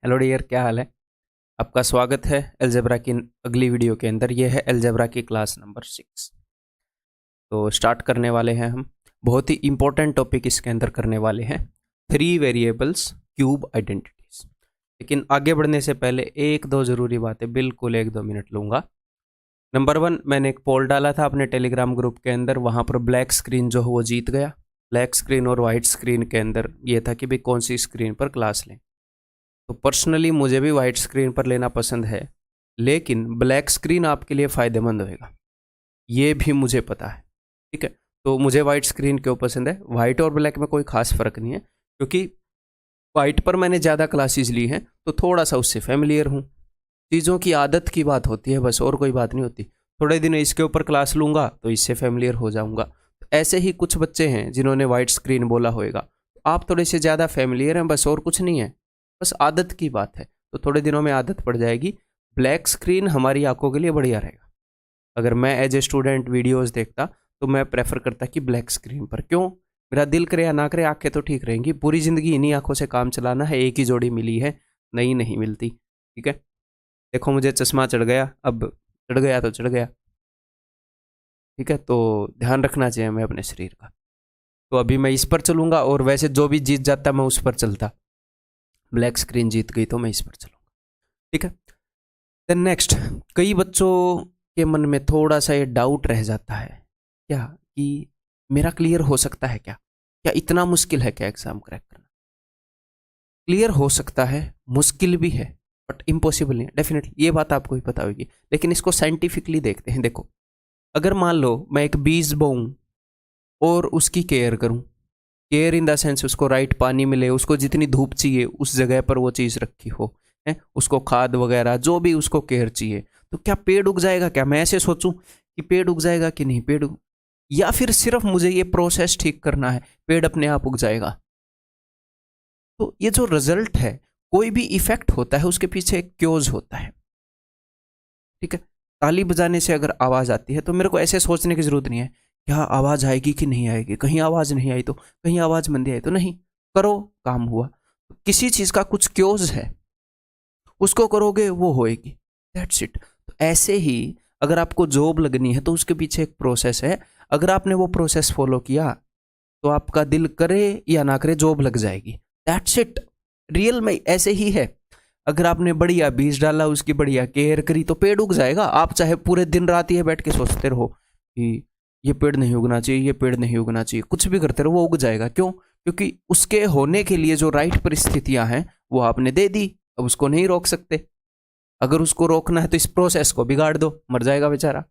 Hello dear, क्या हाल है। आपका स्वागत है अलजेब्रा की अगली वीडियो के अंदर। ये है अलजेब्रा की क्लास नंबर 6। तो स्टार्ट करने वाले हैं हम। बहुत ही इंपॉर्टेंट टॉपिक इसके अंदर करने वाले हैं, 3 वेरिएबल्स क्यूब आइडेंटिटीज। लेकिन आगे बढ़ने से पहले एक दो ज़रूरी बातें, बिल्कुल 1-2 मिनट लूँगा। नंबर 1, मैंने एक पोल डाला था अपने टेलीग्राम ग्रुप के अंदर। वहाँ पर ब्लैक स्क्रीन जो है वो जीत गया। ब्लैक स्क्रीन और वाइट स्क्रीन के अंदर ये था कि भाई कौन सी स्क्रीन पर क्लास लें। तो पर्सनली मुझे भी वाइट स्क्रीन पर लेना पसंद है, लेकिन ब्लैक स्क्रीन आपके लिए फ़ायदेमंद होएगा, ये भी मुझे पता है। ठीक है, तो मुझे वाइट स्क्रीन क्यों पसंद है? वाइट और ब्लैक में कोई खास फ़र्क नहीं है, क्योंकि वाइट पर मैंने ज़्यादा क्लासेस ली हैं तो थोड़ा सा उससे फेमिलियर हूँ। चीज़ों की आदत की बात होती है बस, और कोई बात नहीं होती। थोड़े दिन इसके ऊपर क्लास लूँगा तो इससे फेमिलियर हो जाऊँगा। तो ऐसे ही कुछ बच्चे हैं जिन्होंने वाइट स्क्रीन बोला होएगा, आप थोड़े से ज़्यादा फेमिलियर हैं बस, और कुछ नहीं है। बस आदत की बात है, तो थोड़े दिनों में आदत पड़ जाएगी। ब्लैक स्क्रीन हमारी आंखों के लिए बढ़िया रहेगा। अगर मैं एज ए स्टूडेंट वीडियोस देखता तो मैं प्रेफर करता कि ब्लैक स्क्रीन पर। क्यों? मेरा दिल करे या ना करे, आंखें तो ठीक रहेंगी। पूरी ज़िंदगी इन्हीं आंखों से काम चलाना है। एक ही जोड़ी मिली है, नई नहीं मिलती। ठीक है, देखो मुझे चश्मा चढ़ गया, अब चढ़ गया तो चढ़ गया। ठीक है, तो ध्यान रखना चाहिए हमें अपने शरीर का। तो अभी मैं इस पर चलूँगा, और वैसे जो भी जीत जाता मैं उस पर चलता। ब्लैक स्क्रीन जीत गई तो मैं इस पर चलूँगा। ठीक है, देन नेक्स्ट, कई बच्चों के मन में थोड़ा सा ये डाउट रह जाता है क्या, कि मेरा क्लियर हो सकता है क्या? क्या इतना मुश्किल है क्या एग्जाम क्रैक करना? क्लियर हो सकता है, मुश्किल भी है, बट इम्पॉसिबल नहीं है डेफिनेटली। ये बात आपको भी पता होगी, लेकिन इसको साइंटिफिकली देखते हैं। देखो, अगर मान लो मैं एक बीज बोऊं और उसकी केयर करूं, केयर इन द सेंस उसको राइट पानी मिले, उसको जितनी धूप चाहिए उस जगह पर वो चीज़ रखी हो, है उसको खाद वगैरह जो भी उसको केयर चाहिए, तो क्या पेड़ उग जाएगा? क्या मैं ऐसे सोचूं कि पेड़ उग जाएगा कि नहीं पेड़ या फिर सिर्फ मुझे ये प्रोसेस ठीक करना है, पेड़ अपने आप उग जाएगा? तो ये जो रिजल्ट है, कोई भी इफेक्ट होता है उसके पीछे एक क्योज होता है। ठीक है, ताली बजाने से अगर आवाज़ आती है तो मेरे को ऐसे सोचने की ज़रूरत नहीं है क्या आवाज़ आएगी कि नहीं आएगी, कहीं आवाज़ नहीं आई तो, कहीं आवाज़ मंदी आई तो। नहीं, करो, काम हुआ। किसी चीज़ का कुछ क्योज है, उसको करोगे वो होएगी, दैट्स इट। तो ऐसे ही अगर आपको जॉब लगनी है तो उसके पीछे एक प्रोसेस है। अगर आपने वो प्रोसेस फॉलो किया तो आपका दिल करे या ना करे जॉब लग जाएगी, दैट्स इट। रियल में ऐसे ही है। अगर आपने बढ़िया बीज डाला, उसकी बढ़िया केयर करी, तो पेड़ उग जाएगा। आप चाहे पूरे दिन रात ये बैठ के सोचते रहो कि ये पेड़ नहीं उगना चाहिए, ये पेड़ नहीं उगना चाहिए, कुछ भी करते रहो, वो उग जाएगा। क्यों? क्योंकि उसके होने के लिए जो राइट परिस्थितियां हैं वो आपने दे दी। अब उसको नहीं रोक सकते। अगर उसको रोकना है तो इस प्रोसेस को बिगाड़ दो, मर जाएगा बेचारा।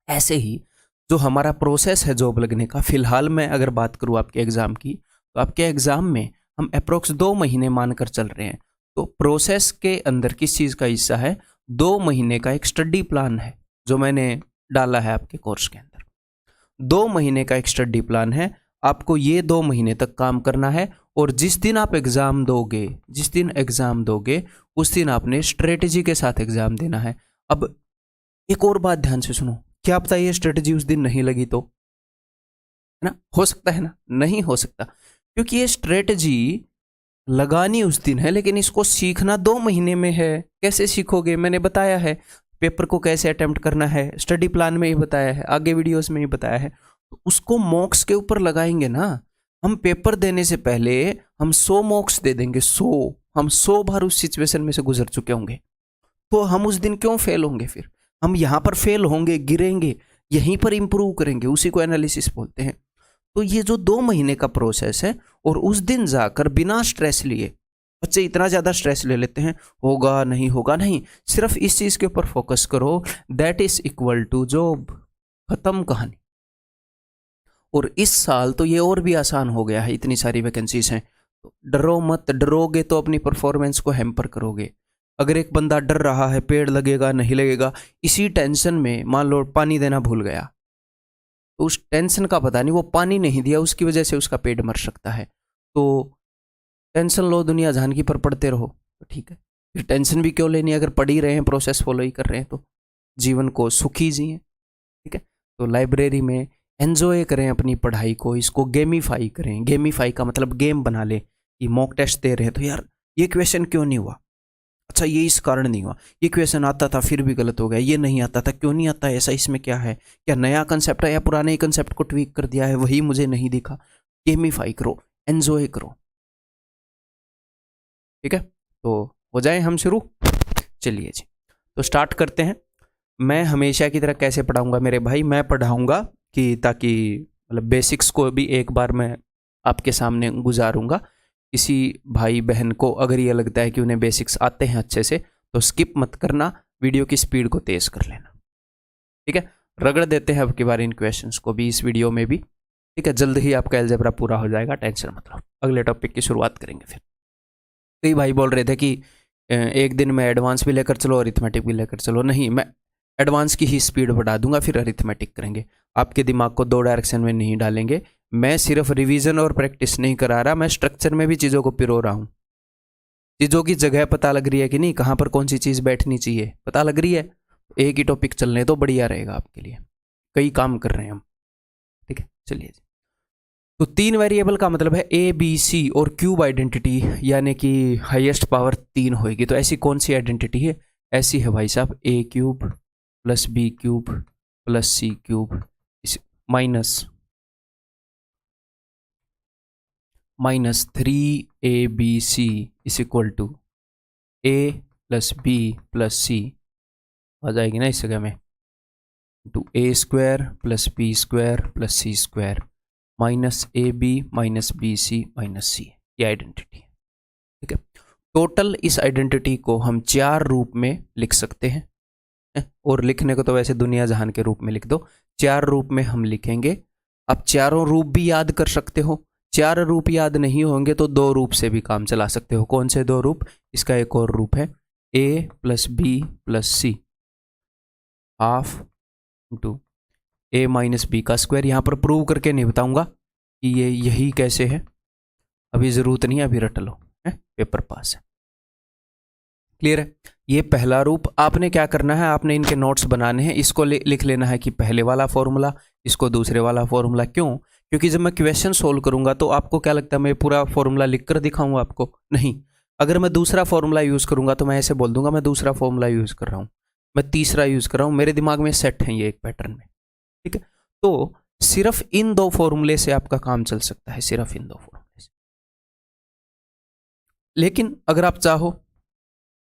ऐसे ही जो हमारा प्रोसेस है जॉब लगने का, फिलहाल मैं अगर बात करूँ आपके एग्ज़ाम की, तो आपके एग्ज़ाम में हम अप्रोक्स 2 महीने मानकर चल रहे हैं। तो प्रोसेस के अंदर किस चीज़ का हिस्सा है? 2 महीने का एक स्टडी प्लान है जो मैंने डाला है आपके कोर्स के अंदर। 2 महीने का एक स्टडी प्लान है। आपको ये 2 महीने तक काम करना है, और जिस दिन आप एग्ज़ाम दोगे, जिस दिन एग्ज़ाम दोगे उस दिन आपने स्ट्रेटजी के साथ एग्ज़ाम देना है। अब एक और बात ध्यान से सुनो, क्या पता ये स्ट्रेटजी उस दिन नहीं लगी तो? है ना, हो सकता है ना, नहीं हो सकता, क्योंकि ये स्ट्रेटजी लगानी उस दिन है, लेकिन इसको सीखना 2 महीने में है। कैसे सीखोगे? मैंने बताया है पेपर को कैसे अटेम्प्ट करना है, स्टडी प्लान में ही बताया है, आगे वीडियोस में ही बताया है। तो उसको मॉक्स के ऊपर लगाएंगे ना। हम पेपर देने से पहले हम 100 मॉक्स दे देंगे, 100। हम 100 बार उस सिचुएशन में से गुजर चुके होंगे, तो हम उस दिन क्यों फेल होंगे? फिर हम यहाँ पर फेल होंगे, गिरेंगे, यहीं पर इंप्रूव करेंगे, उसी को एनालिसिस बोलते हैं। तो ये जो 2 महीने का प्रोसेस है, और उस दिन जाकर बिना स्ट्रेस लिए, बच्चे इतना ज़्यादा स्ट्रेस ले लेते हैं, होगा नहीं होगा, नहीं, सिर्फ इस चीज़ के ऊपर फोकस करो, that is equal to job, खत्म कहानी। और इस साल तो ये और भी आसान हो गया है, इतनी सारी वैकेंसीज हैं। तो डरो मत, डरोगे तो अपनी परफॉर्मेंस को हैम्पर करोगे। अगर एक बंदा डर रहा है पेड़ लगेगा नहीं लगेगा, इसी टेंशन में मान लो पानी देना भूल गया, तो उस टेंशन का पता नहीं, वो पानी नहीं दिया उसकी वजह से उसका पेट मर सकता है। तो टेंशन लो दुनिया जान की, पर पढ़ते रहो तो ठीक है। फिर टेंशन भी क्यों लेनी, अगर पढ़ ही रहे हैं, प्रोसेस फॉलो ही कर रहे हैं, तो जीवन को सुखी जिए। ठीक है, तो लाइब्रेरी में एंजॉय करें अपनी पढ़ाई को, इसको गेमीफाई करें। गेमीफाई का मतलब गेम बना ले, कि मॉक टेस्ट दे रहे हैं तो यार ये क्वेश्चन क्यों नहीं हुआ, अच्छा ये इस कारण नहीं हुआ, ये क्वेश्चन आता था फिर भी गलत हो गया, ये नहीं आता था क्यों नहीं आता, ऐसा इसमें क्या है, क्या नया कंसेप्ट है या पुराने कंसेप्ट को ट्वीक कर दिया है, वही मुझे नहीं दिखा। गेमिफाई करो, एंजॉय करो, ठीक है। तो हो जाए हम शुरू, चलिए जी तो स्टार्ट करते हैं। मैं हमेशा की तरह कैसे पढ़ाऊंगा मेरे भाई, मैं पढ़ाऊंगा कि ताकि मतलब बेसिक्स को भी एक बार मैं आपके सामने गुजारूंगा। किसी भाई बहन को अगर ये लगता है कि उन्हें बेसिक्स आते हैं अच्छे से तो स्किप मत करना, वीडियो की स्पीड को तेज कर लेना, ठीक है। रगड़ देते हैं अब की बार इन क्वेश्चंस को भी इस वीडियो में भी, ठीक है। जल्द ही आपका अलजेब्रा पूरा हो जाएगा, टेंशन मत लो। अगले टॉपिक की शुरुआत करेंगे फिर। कई भाई बोल रहे थे कि एक दिन में एडवांस भी लेकर चलो अरिथमेटिक भी लेकर चलो, नहीं मैं एडवांस की ही स्पीड बढ़ा दूंगा, फिर अरिथमेटिक करेंगे। आपके दिमाग को दो डायरेक्शन में नहीं डालेंगे। मैं सिर्फ रिवीजन और प्रैक्टिस नहीं करा रहा, मैं स्ट्रक्चर में भी चीज़ों को पिरो रहा हूँ। चीज़ों की जगह पता लग रही है कि नहीं, कहाँ पर कौन सी चीज़ बैठनी चाहिए पता लग रही है, एक ही टॉपिक चलने तो बढ़िया रहेगा आपके लिए। कई काम कर रहे हैं हम, ठीक है। चलिए जी, तो 3 वेरिएबल का मतलब है ए बी सी और क्यूब आइडेंटिटी, यानी कि हाईएस्ट पावर 3 होगी। तो ऐसी कौन सी आइडेंटिटी है, ऐसी है भाई साहब a cube plus B cube plus C cube minus 3abc is equal to a plus B plus c आ जाएगी ना इस जगह में, two a square plus b square plus c square minus a b minus b c minus c, ये identity है, ठीक है। टोटल इस आइडेंटिटी को हम 4 रूप में लिख सकते हैं, और लिखने को तो वैसे दुनिया जहान के रूप में लिख दो, 4 रूप में हम लिखेंगे। अब चारों रूप भी याद कर सकते हो, 4 रूप याद नहीं होंगे तो 2 रूप से भी काम चला सकते हो। कौन से 2 रूप, इसका एक और रूप है a plus B plus C half into A minus b का स्क्वायर। यहाँ पर प्रूव करके नहीं बताऊंगा कि ये यही कैसे है, अभी ज़रूरत नहीं है, अभी रट लो, पेपर पास है। क्लियर है, ये पहला रूप। आपने क्या करना है, आपने इनके नोट्स बनाने हैं, इसको लिख लेना है कि पहले वाला फॉर्मूला, इसको दूसरे वाला फॉर्मूला। क्यों, क्योंकि जब मैं क्वेश्चन सोल्व करूंगा तो आपको क्या लगता है मैं पूरा फॉर्मूला लिख कर दिखाऊंगा आपको, नहीं। अगर मैं दूसरा फॉर्मूला यूज़ करूंगा तो मैं ऐसे बोल दूंगा मैं दूसरा फॉर्मूला यूज़ कर रहा हूँ, मैं तीसरा यूज़ कर रहा हूँ, मेरे दिमाग में सेट है ये एक पैटर्न में, ठीक है। तो सिर्फ इन 2 फॉर्मूले से आपका काम चल सकता है, सिर्फ इन 2 फॉर्मूले से। लेकिन अगर आप चाहो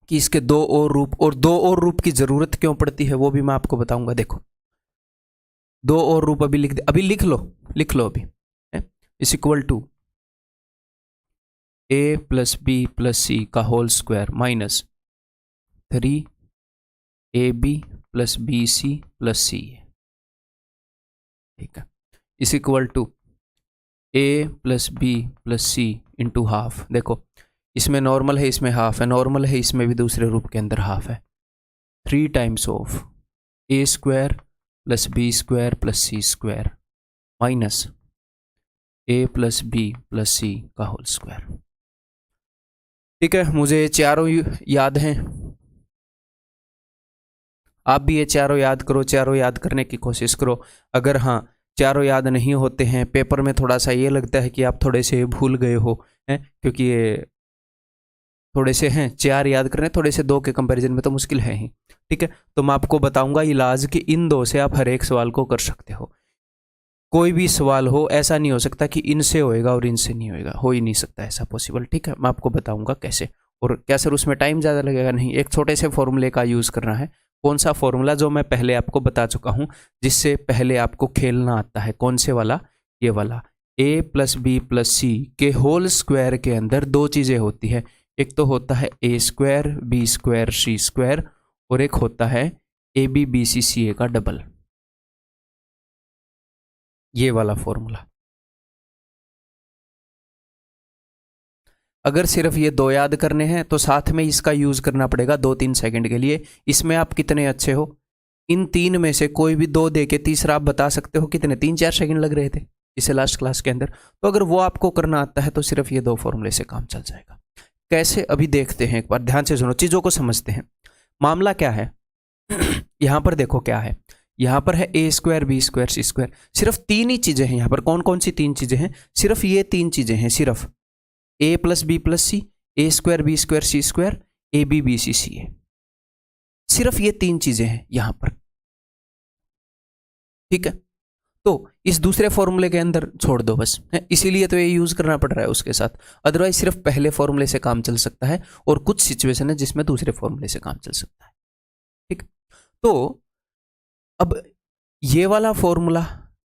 कि इसके 2 और रूप, और 2 और रूप की जरूरत क्यों पड़ती है वो भी मैं आपको बताऊंगा। देखो 2 और रूप अभी लिख दे, अभी लिख लो अभी, is equal to a plus B plus c का whole square minus 3ab plus b c plus c, ठीक है, is equal to a plus B plus c into half. देखो इसमें नॉर्मल है, इसमें हाफ है, नॉर्मल है, इसमें भी दूसरे रूप के अंदर हाफ है। 3 times of a square plus b square plus c square minus a plus B plus c का होल स्क्वायर, ठीक है। मुझे चारों याद हैं, आप भी ये चारों याद करो, चारों याद करने की कोशिश करो। अगर हाँ चारों याद नहीं होते हैं, पेपर में थोड़ा सा ये लगता है कि आप थोड़े से भूल गए हो, क्योंकि ये थोड़े से हैं 4 याद करने, थोड़े से 2 के कंपैरिजन में तो मुश्किल है ही, ठीक है। तो मैं आपको बताऊंगा इलाज कि इन 2 से आप हर एक सवाल को कर सकते हो। कोई भी सवाल हो, ऐसा नहीं हो सकता कि इनसे होएगा और इनसे नहीं होएगा, हो ही नहीं सकता ऐसा पॉसिबल, ठीक है। मैं आपको बताऊंगा कैसे, और क्या सर उसमें टाइम ज़्यादा लगेगा, नहीं। एक छोटे से फॉर्मूले का यूज़ करना है। कौन सा फॉर्मूला, जो मैं पहले आपको बता चुका हूँ, जिससे पहले आपको खेलना आता है। कौन से वाला, ये वाला, ए प्लस बी प्लस सी के होल स्क्वायर के अंदर 2 चीज़ें होती है, एक तो होता है ए स्क्वायर बी स्क्वायर सी स्क्वायर, और एक होता है ए बी बी सी सी ए का डबल, ये वाला फॉर्मूला। अगर सिर्फ ये 2 याद करने हैं तो साथ में इसका यूज़ करना पड़ेगा 2-3 सेकंड के लिए। इसमें आप कितने अच्छे हो, इन 3 में से कोई भी 2 दे के तीसरा आप बता सकते हो कितने, 3-4 सेकंड लग रहे थे इसे लास्ट क्लास के अंदर। तो अगर वो आपको करना आता है तो सिर्फ ये 2 फॉर्मूले से काम चल जाएगा। कैसे, अभी देखते हैं, एक बार ध्यान से सुनो, चीज़ों को समझते हैं। मामला क्या है यहाँ पर देखो क्या है, यहाँ पर है ए स्क्वायर बी स्क्वायर सी स्क्वायर, सिर्फ 3 ही चीज़ें हैं यहाँ पर। कौन कौन सी 3 चीज़ें हैं, सिर्फ ये 3 चीज़ें हैं, सिर्फ a plus B plus c, a square B square C square a b b c c a. सिर्फ ये 3 चीजें हैं यहां पर, ठीक है। तो इस दूसरे फॉर्मूले के अंदर छोड़ दो बस, इसीलिए तो ये यूज करना पड़ रहा है उसके साथ, अदरवाइज सिर्फ पहले फॉर्मूले से काम चल सकता है और कुछ सिचुएशन है जिसमें दूसरे फॉर्मूले से काम चल सकता है, ठीक। तो अब ये वाला फॉर्मूला,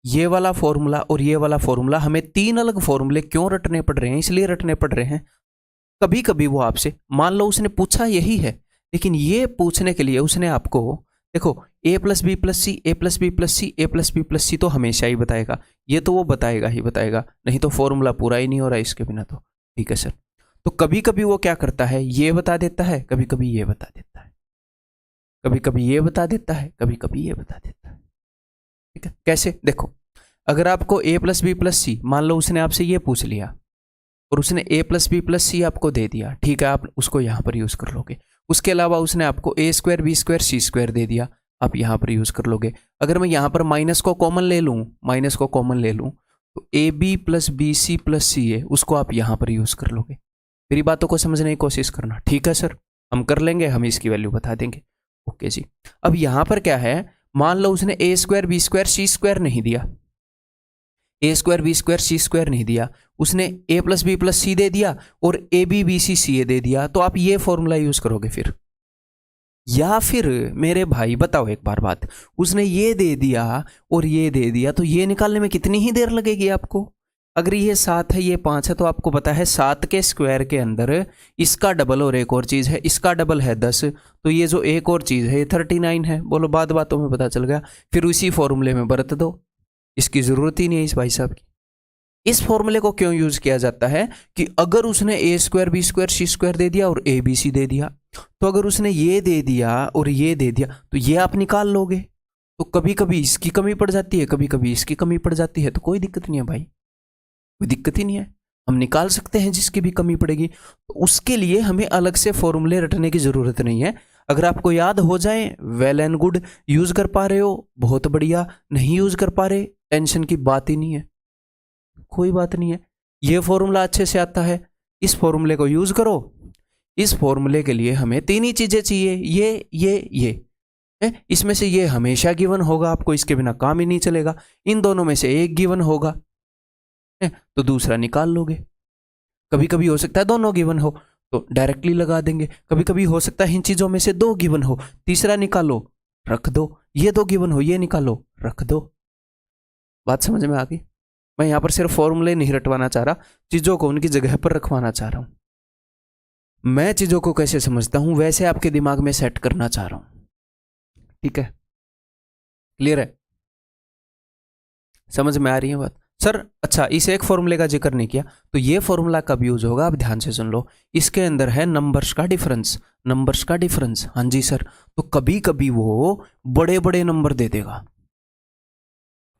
ये वाला फॉर्मूला और ये वाला फॉर्मूला, हमें 3 अलग फॉर्मूले क्यों रटने पड़ रहे हैं? इसलिए रटने पड़ रहे हैं, कभी कभी वो आपसे, मान लो उसने पूछा यही है, लेकिन ये पूछने के लिए उसने आपको, देखो a plus B plus c, a plus B plus c, a plus B plus c तो हमेशा ही बताएगा, ये तो वो बताएगा ही बताएगा, नहीं तो फॉर्मूला पूरा ही नहीं हो रहा इसके बिना तो, ठीक है सर। तो कभी कभी वो क्या करता है, ये बता देता है, कभी कभी ये बता देता है, कभी कभी ये बता देता है, कभी कभी ये बता देता है, ठीक है। कैसे? देखो, अगर आपको a प्लस बी प्लस सी, मान लो उसने आपसे ये पूछ लिया और उसने a प्लस बी प्लस सी आपको दे दिया, ठीक है, आप उसको यहां पर यूज कर लोगे। उसके अलावा उसने आपको a square B square C square दे दिया, आप यहां पर यूज कर लोगे। अगर मैं यहां पर माइनस को कॉमन ले लूं, माइनस को कॉमन ले लूं, तो a b plus b c plus c a, उसको आप यहां पर यूज कर लोगे। मेरी बातों को समझने की कोशिश करना, ठीक है सर, हम कर लेंगे, हम इसकी वैल्यू बता देंगे, ओके जी। अब यहां पर क्या है, मान लो उसने a square B square C square नहीं दिया, A square B square C square नहीं दिया, उसने a plus B plus C दे दिया और ए बी बी सी सी ए दे दिया, तो आप ये फॉर्मूला यूज करोगे फिर। या फिर मेरे भाई बताओ एक बार बात, उसने ये दे दिया और ये दे दिया, तो ये निकालने में कितनी ही देर लगेगी आपको? अगर ये 7 है, ये 5 है, तो आपको पता है 7 के स्क्वायर के अंदर इसका डबल और एक और चीज है, इसका डबल है 10, तो ये जो एक और चीज है ये 39 है। बोलो, बात बातों में पता चल गया। फिर उसी फॉर्मूले में बरत दो, इसकी जरूरत ही नहीं है इस भाई साहब की। इस फॉर्मूले को क्यों यूज किया जाता है कि अगर उसने ए स्क्वायर बी स्क्वायर सी स्क्वायर दे दिया और ए बी सी दे दिया, तो अगर उसने ये दे दिया और ये दे दिया, तो ये आप निकाल लोगे। तो कभी कभी इसकी कमी पड़ जाती है, कभी कभी इसकी कमी पड़ जाती है, तो कोई दिक्कत नहीं है भाई, कोई दिक्कत ही नहीं है, हम निकाल सकते हैं जिसकी भी कमी पड़ेगी। तो उसके लिए हमें अलग से फॉर्मूले रटने की जरूरत नहीं है। अगर आपको याद हो जाए, वेल एंड गुड, यूज कर पा रहे हो, बहुत बढ़िया, नहीं यूज कर पा रहे, टेंशन की बात ही नहीं है, कोई बात नहीं है। ये फॉर्मूला अच्छे से आता है, इस फॉर्मूले को यूज करो। इस फॉर्मूले के लिए हमें 3 ही चीजें चाहिए, ये है, इसमें से ये हमेशा गिवन होगा, आपको इसके बिना काम ही नहीं चलेगा। इन दोनों में से एक गिवन होगा है, तो दूसरा निकाल लोगे। कभी कभी हो सकता है दोनों गिवन हो तो डायरेक्टली लगा देंगे, कभी कभी हो सकता है इन चीजों में से 2 गिवन हो, तीसरा निकालो रख दो, ये 2 गिवन हो, ये निकालो रख दो। बात समझ में आ गई? मैं यहां पर सिर्फ फॉर्मूले नहीं रटवाना चाह रहा, चीजों को उनकी जगह पर रखवाना चाह रहा हूं। मैं चीजों को कैसे समझता हूं वैसे आपके दिमाग में सेट करना चाह रहा हूं, ठीक है? क्लियर है? समझ में आ रही है बात? सर अच्छा, इस एक फॉर्मूले का जिक्र नहीं किया, तो ये फॉर्मूला कब यूज होगा? आप ध्यान से सुन लो। इसके अंदर है नंबर्स का डिफरेंस, नंबर्स का डिफरेंस। हाँ जी सर, तो कभी कभी वो बड़े बड़े नंबर दे देगा,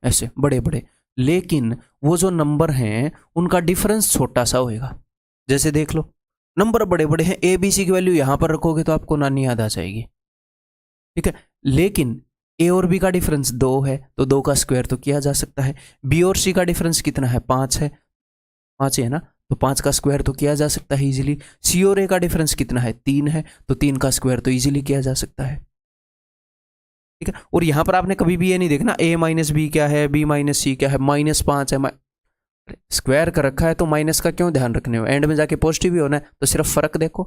ऐसे बड़े बड़े, लेकिन वो जो नंबर हैं उनका डिफरेंस छोटा सा होएगा। जैसे देख लो, नंबर बड़े बड़े हैं, ए बी सी की वैल्यू यहां पर रखोगे तो आपको नानी याद आ जाएगी, ठीक है, लेकिन ए और बी का डिफरेंस 2 है, तो 2 का स्क्वायर तो किया जा सकता है। बी और सी का डिफरेंस कितना है? 5 है, 5 है ना, तो 5 का स्क्वायर तो किया जा सकता है इजीली। सी और ए का डिफरेंस कितना है? 3 है, तो 3 का स्क्वायर तो इजीली किया जा सकता है, ठीक है। और यहां पर आपने कभी भी ये नहीं देखना ए माइनस बी क्या है, बी माइनस सी क्या है, -5 है, स्क्वायर का रखा है तो माइनस का क्यों ध्यान रखने हो? एंड में जाके पॉजिटिव ही होना है, तो सिर्फ फर्क देखो,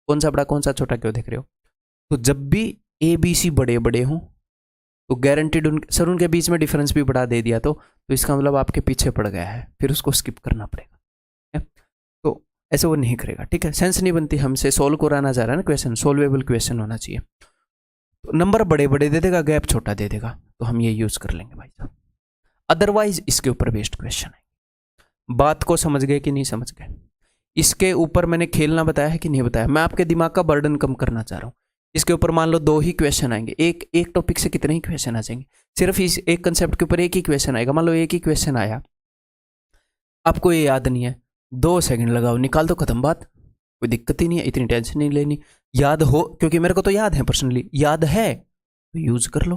कौन सा बड़ा कौन सा छोटा क्यों देख रहे हो? तो जब भी ए बी सी बड़े बड़े हों तो गारंटीड सर उनके बीच में डिफरेंस भी बढ़ा दे दिया तो इसका मतलब आपके पीछे पड़ गया है, फिर उसको स्किप करना पड़ेगा, है? तो ऐसे वो नहीं करेगा, ठीक है। सेंस नहीं बनती, हमसे सोल्व कराना जा रहा है ना क्वेश्चन, सोल्वेबल क्वेश्चन होना चाहिए। तो नंबर बड़े बड़े दे देगा, गैप छोटा दे देगा, तो हम ये यूज कर लेंगे भाई साहब। अदरवाइज इसके ऊपर बेस्ड क्वेश्चन है। बात को समझ गए कि नहीं समझ गए? इसके ऊपर मैंने खेलना बताया है कि नहीं बताया? मैं आपके दिमाग का बर्डन कम करना चाह रहा हूं। इसके ऊपर मान लो 2 ही क्वेश्चन आएंगे, एक टॉपिक से कितने ही क्वेश्चन आ जाएंगे, सिर्फ इस एक कंसेप्ट के ऊपर एक ही क्वेश्चन आएगा। मान लो एक ही क्वेश्चन आया, आपको ये याद नहीं है, 2 सेकंड लगाओ, निकाल दो, खत्म बात, कोई दिक्कत ही नहीं है, इतनी टेंशन नहीं लेनी। याद हो, क्योंकि मेरे को तो याद है, पर्सनली याद है तो यूज कर लो।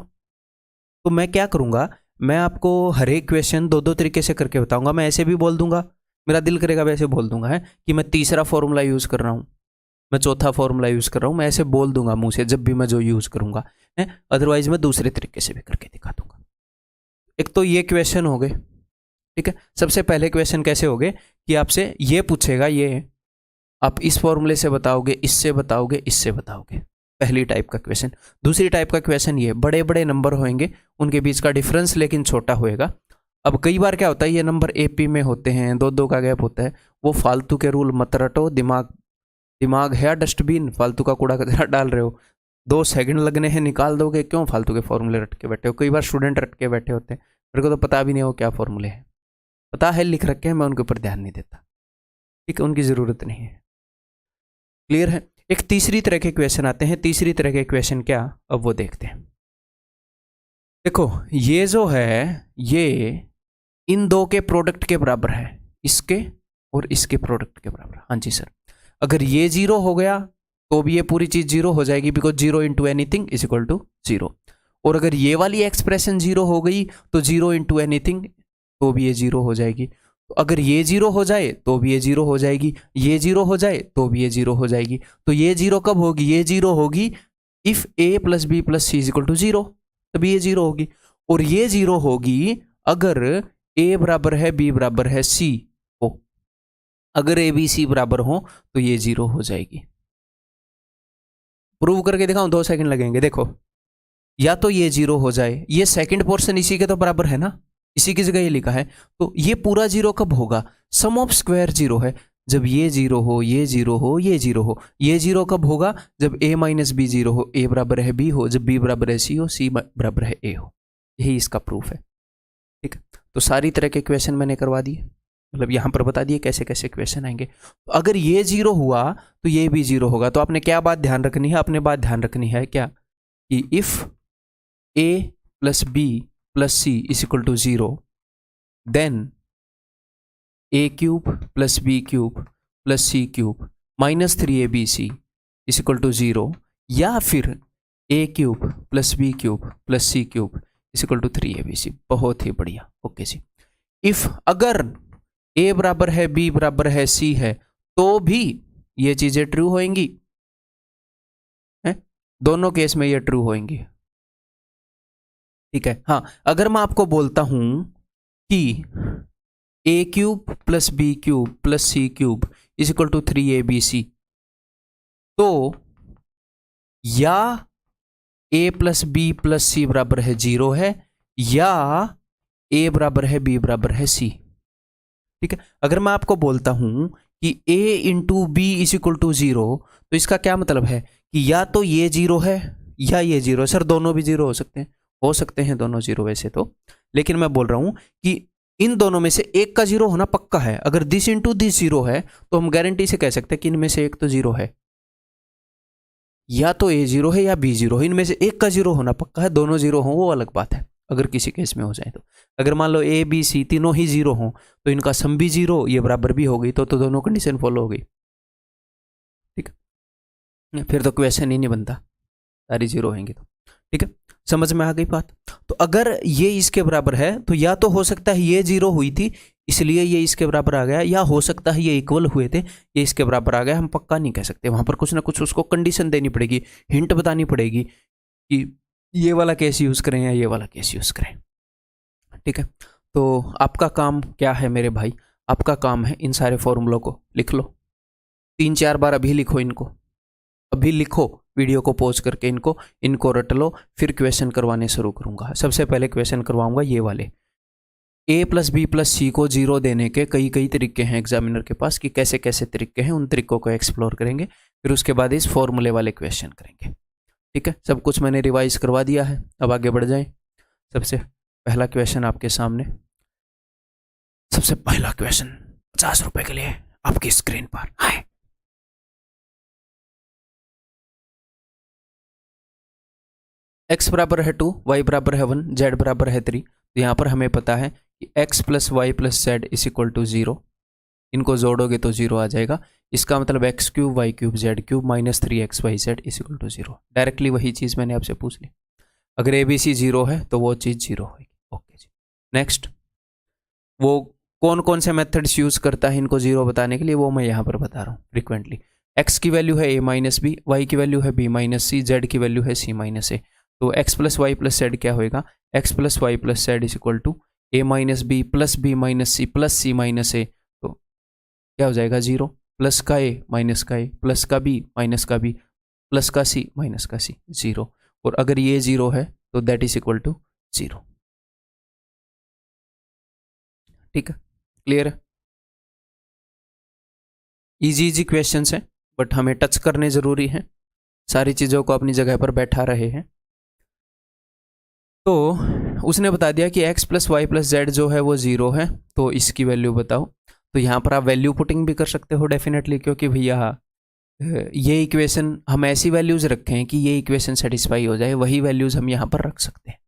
तो मैं क्या करूंगा, मैं आपको हर एक क्वेश्चन 2-2 तरीके से करके बताऊंगा। मैं ऐसे भी बोल दूंगा मेरा दिल करेगा वैसे बोल दूंगा है कि मैं तीसरा फॉर्मूला यूज़ कर रहा हूँ, मैं चौथा फॉर्मूला यूज़ कर रहा हूँ, मैं ऐसे बोल दूंगा मुंह से जब भी मैं जो यूज़ करूंगा है। अदरवाइज मैं दूसरे तरीके से भी करके दिखा दूंगा। एक तो ये क्वेश्चन हो गए, ठीक है। सबसे पहले क्वेश्चन कैसे हो गए कि आपसे ये पूछेगा, ये आप इस फॉर्मूले से बताओगे, इससे बताओगे, इससे बताओगे, पहली टाइप का क्वेश्चन। दूसरी टाइप का क्वेश्चन ये, बड़े बड़े नंबर होंगे, उनके बीच का डिफरेंस लेकिन छोटा होएगा। अब कई बार क्या होता है, ये नंबर एपी में होते हैं, 2-2 का गैप होता है, वो फालतू के रूल मत रटो। दिमाग है डस्टबिन, फालतू का कूड़ा कचरा डाल रहे हो, 2 सेकंड लगने हैं, निकाल दोगे, क्यों फालतू के फॉर्मूले रट के बैठे हो। कई बार स्टूडेंट रट के बैठे होते हैं, मेरे को तो पता भी नहीं हो क्या फॉर्मूले हैं, पता है लिख रखे हैं, मैं उनके ऊपर ध्यान नहीं देता, ठीक है, उनकी ज़रूरत नहीं है। क्लियर है। एक तीसरी तरह के क्वेश्चन आते हैं। तीसरी तरह के क्वेश्चन क्या, अब वो देखते हैं। देखो ये जो है, ये इन दो के प्रोडक्ट के बराबर है, इसके और इसके प्रोडक्ट के बराबर। हाँ जी सर, अगर ये 0 हो गया तो भी ये पूरी चीज 0 हो जाएगी, because 0 into anything is equal to 0। और अगर ये वाली एक्सप्रेशन 0 हो गई तो 0 इंटू एनीथिंग तो भी ये 0 हो जाएगी। तो अगर ये 0 हो जाए तो भी ये 0 हो जाएगी, ये 0 हो जाए तो भी ये 0 हो जाएगी। तो ये 0 कब होगी, ये 0 होगी if a plus B plus C is equal to 0, तभी ये 0 होगी। और ये 0 होगी अगर a बराबर है b बराबर है c हो, अगर a b c बराबर हो तो ये 0 हो जाएगी। प्रूव करके दिखाऊं, 2 सेकंड लगेंगे। देखो, या तो ये 0 हो जाए, ये सेकंड पोर्शन इसी के तो बराबर है ना, इसी की जगह ये लिखा है, तो ये पूरा 0 कब होगा, सम ऑफ स्क्वायर 0 है, जब ये 0 हो, ये 0 हो, ये 0 हो। ये 0 कब होगा, जब a माइनस बी 0 हो, a बराबर है b हो, जब b बराबर है c हो, c बराबर है a हो। यही इसका प्रूफ है, ठीक है। तो सारी तरह के क्वेश्चन मैंने करवा दिए, मतलब यहाँ पर बता दिए कैसे कैसे क्वेश्चन आएंगे। तो अगर ये 0 हुआ तो ये भी 0 होगा। तो आपने क्या बात ध्यान रखनी है, आपने बात ध्यान रखनी है क्या, कि if a plus B plus C is equal to 0, then a cube plus B cube plus C cube minus 3abc is equal to 0, या फिर a cube plus B cube plus C cube is equal to 3abc। बहुत ही बढ़िया, okay जी। If अगर a बराबर है, b बराबर है, c है, तो भी ये चीजें ट्रू होंगी, दोनों केस में ये ट्रू होंगी, ठीक है। हाँ, अगर मैं आपको बोलता हूं कि a cube plus B cube plus C cube is equal to 3abc, तो या a plus B plus C बराबर है 0 है, या a बराबर है b बराबर है c, ठीक है। अगर मैं आपको बोलता हूं कि a into B is equal to 0, तो इसका क्या मतलब है कि या तो ये 0 है या ये 0 है। सर दोनों भी 0 हो सकते हैं दोनों 0 वैसे तो, लेकिन मैं बोल रहा हूं कि इन दोनों में से एक का 0 होना पक्का है। अगर दिस इंटू दिस 0 है तो हम गारंटी से कह सकते हैं कि इनमें से एक तो 0 है, या तो a 0 है या b 0 है, इनमें से एक का 0 होना पक्का है। दोनों 0 हो वो अलग बात है, अगर किसी केस में हो जाए तो। अगर मान लो a b c तीनों ही 0 हो तो इनका सम भी 0, ये बराबर भी हो गई, तो दोनों कंडीशन फॉलो हो गई, ठीक है। फिर तो क्वेश्चन ही नहीं बनता, सारी 0 होंगे तो, ठीक है। समझ में आ गई बात। तो अगर ये इसके बराबर है तो या तो हो सकता है ये 0 हुई थी इसलिए ये इसके बराबर आ गया, या हो सकता है ये इक्वल हुए थे ये इसके बराबर आ गया। हम पक्का नहीं कह सकते, वहां पर कुछ ना कुछ उसको कंडीशन देनी पड़ेगी, हिंट बतानी पड़ेगी कि ये वाला केस यूज करें या ये वाला केस यूज करें, ठीक है। तो आपका काम क्या है मेरे भाई, आपका काम है इन सारे फॉर्मूलों को लिख लो, 3-4 बार अभी लिखो, इनको अभी लिखो, वीडियो को पॉज करके इनको रट लो, फिर क्वेश्चन करवाने शुरू करूंगा। सबसे पहले क्वेश्चन करवाऊंगा ये वाले, a प्लस बी प्लस सी को 0 देने के कई तरीके हैं एग्जामिनर के पास, कि कैसे कैसे तरीके हैं, उन तरीकों को एक्सप्लोर करेंगे। फिर उसके बाद इस फॉर्मूले वाले क्वेश्चन करेंगे, ठीक है। सब कुछ मैंने रिवाइज करवा दिया है, अब आगे बढ़ जाएं। सबसे पहला क्वेश्चन आपके सामने, सबसे पहला क्वेश्चन 50 रुपए के लिए आपकी स्क्रीन पर। हाय, x बराबर है 2, y बराबर है 1, z बराबर है 3। तो यहाँ पर हमें पता है कि x plus Y plus Z is equal to 0, इनको जोड़ोगे तो 0 आ जाएगा। इसका मतलब X cube Y cube Z cube minus 3xyz is equal to 0। Directly वही चीज़ मैंने आपसे पूछ ली, अगर ABC 0 है तो वो चीज़ 0 होगी, ओके जी। नेक्स्ट, वो कौन कौन से मेथड्स यूज करता है इनको जीरो बताने के लिए, वो मैं यहाँ पर बता रहा हूँ फ्रिक्वेंटली। एक्स की वैल्यू है a माइनस बी, वाई की वैल्यू है b माइनस सी, जेड की वैल्यू है c माइनस ए। तो x plus Y plus Z क्या होएगा, x plus Y plus Z is equal to a minus b plus b minus c plus c minus a. तो क्या हो जाएगा, zero, plus का a माइनस का a plus का b माइनस का b प्लस का c माइनस का c, जीरो। और अगर ये जीरो है तो that is equal to zero. ठीक है, क्लियर है। इजी इजी क्वेश्चंस हैं बट हमें टच करने जरूरी हैं, सारी चीज़ों को अपनी जगह पर बैठा रहे हैं। तो उसने बता दिया कि x plus Y plus Z जो है वो जीरो है, तो इसकी वैल्यू बताओ। तो यहाँ पर आप वैल्यू पुटिंग भी कर सकते हो डेफिनेटली, क्योंकि भैया ये इक्वेशन हम ऐसी वैल्यूज रखें कि ये इक्वेशन सेटिस्फाई हो जाए, वही वैल्यूज हम यहाँ पर रख सकते हैं।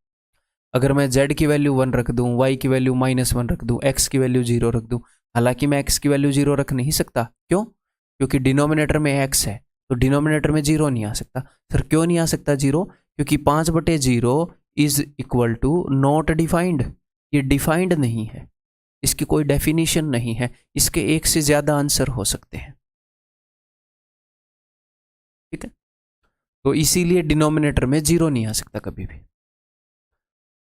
अगर मैं z की वैल्यू 1 रख दूँ, y की वैल्यू -1 रख दूँ, x की वैल्यू 0 रख दूँ, हालांकि मैं x की वैल्यू 0 रख नहीं सकता। क्यों? क्योंकि डिनोमिनेटर में x है, तो डिनोमिनेटर में 0 नहीं आ सकता। सर क्यों नहीं आ सकता 0? क्योंकि 5/0 is equal to not defined, ये डिफाइंड नहीं है, इसकी कोई डेफिनेशन नहीं है, इसके एक से ज़्यादा आंसर हो सकते हैं। ठीक है, तो इसीलिए डिनोमिनेटर में 0 नहीं आ सकता कभी भी।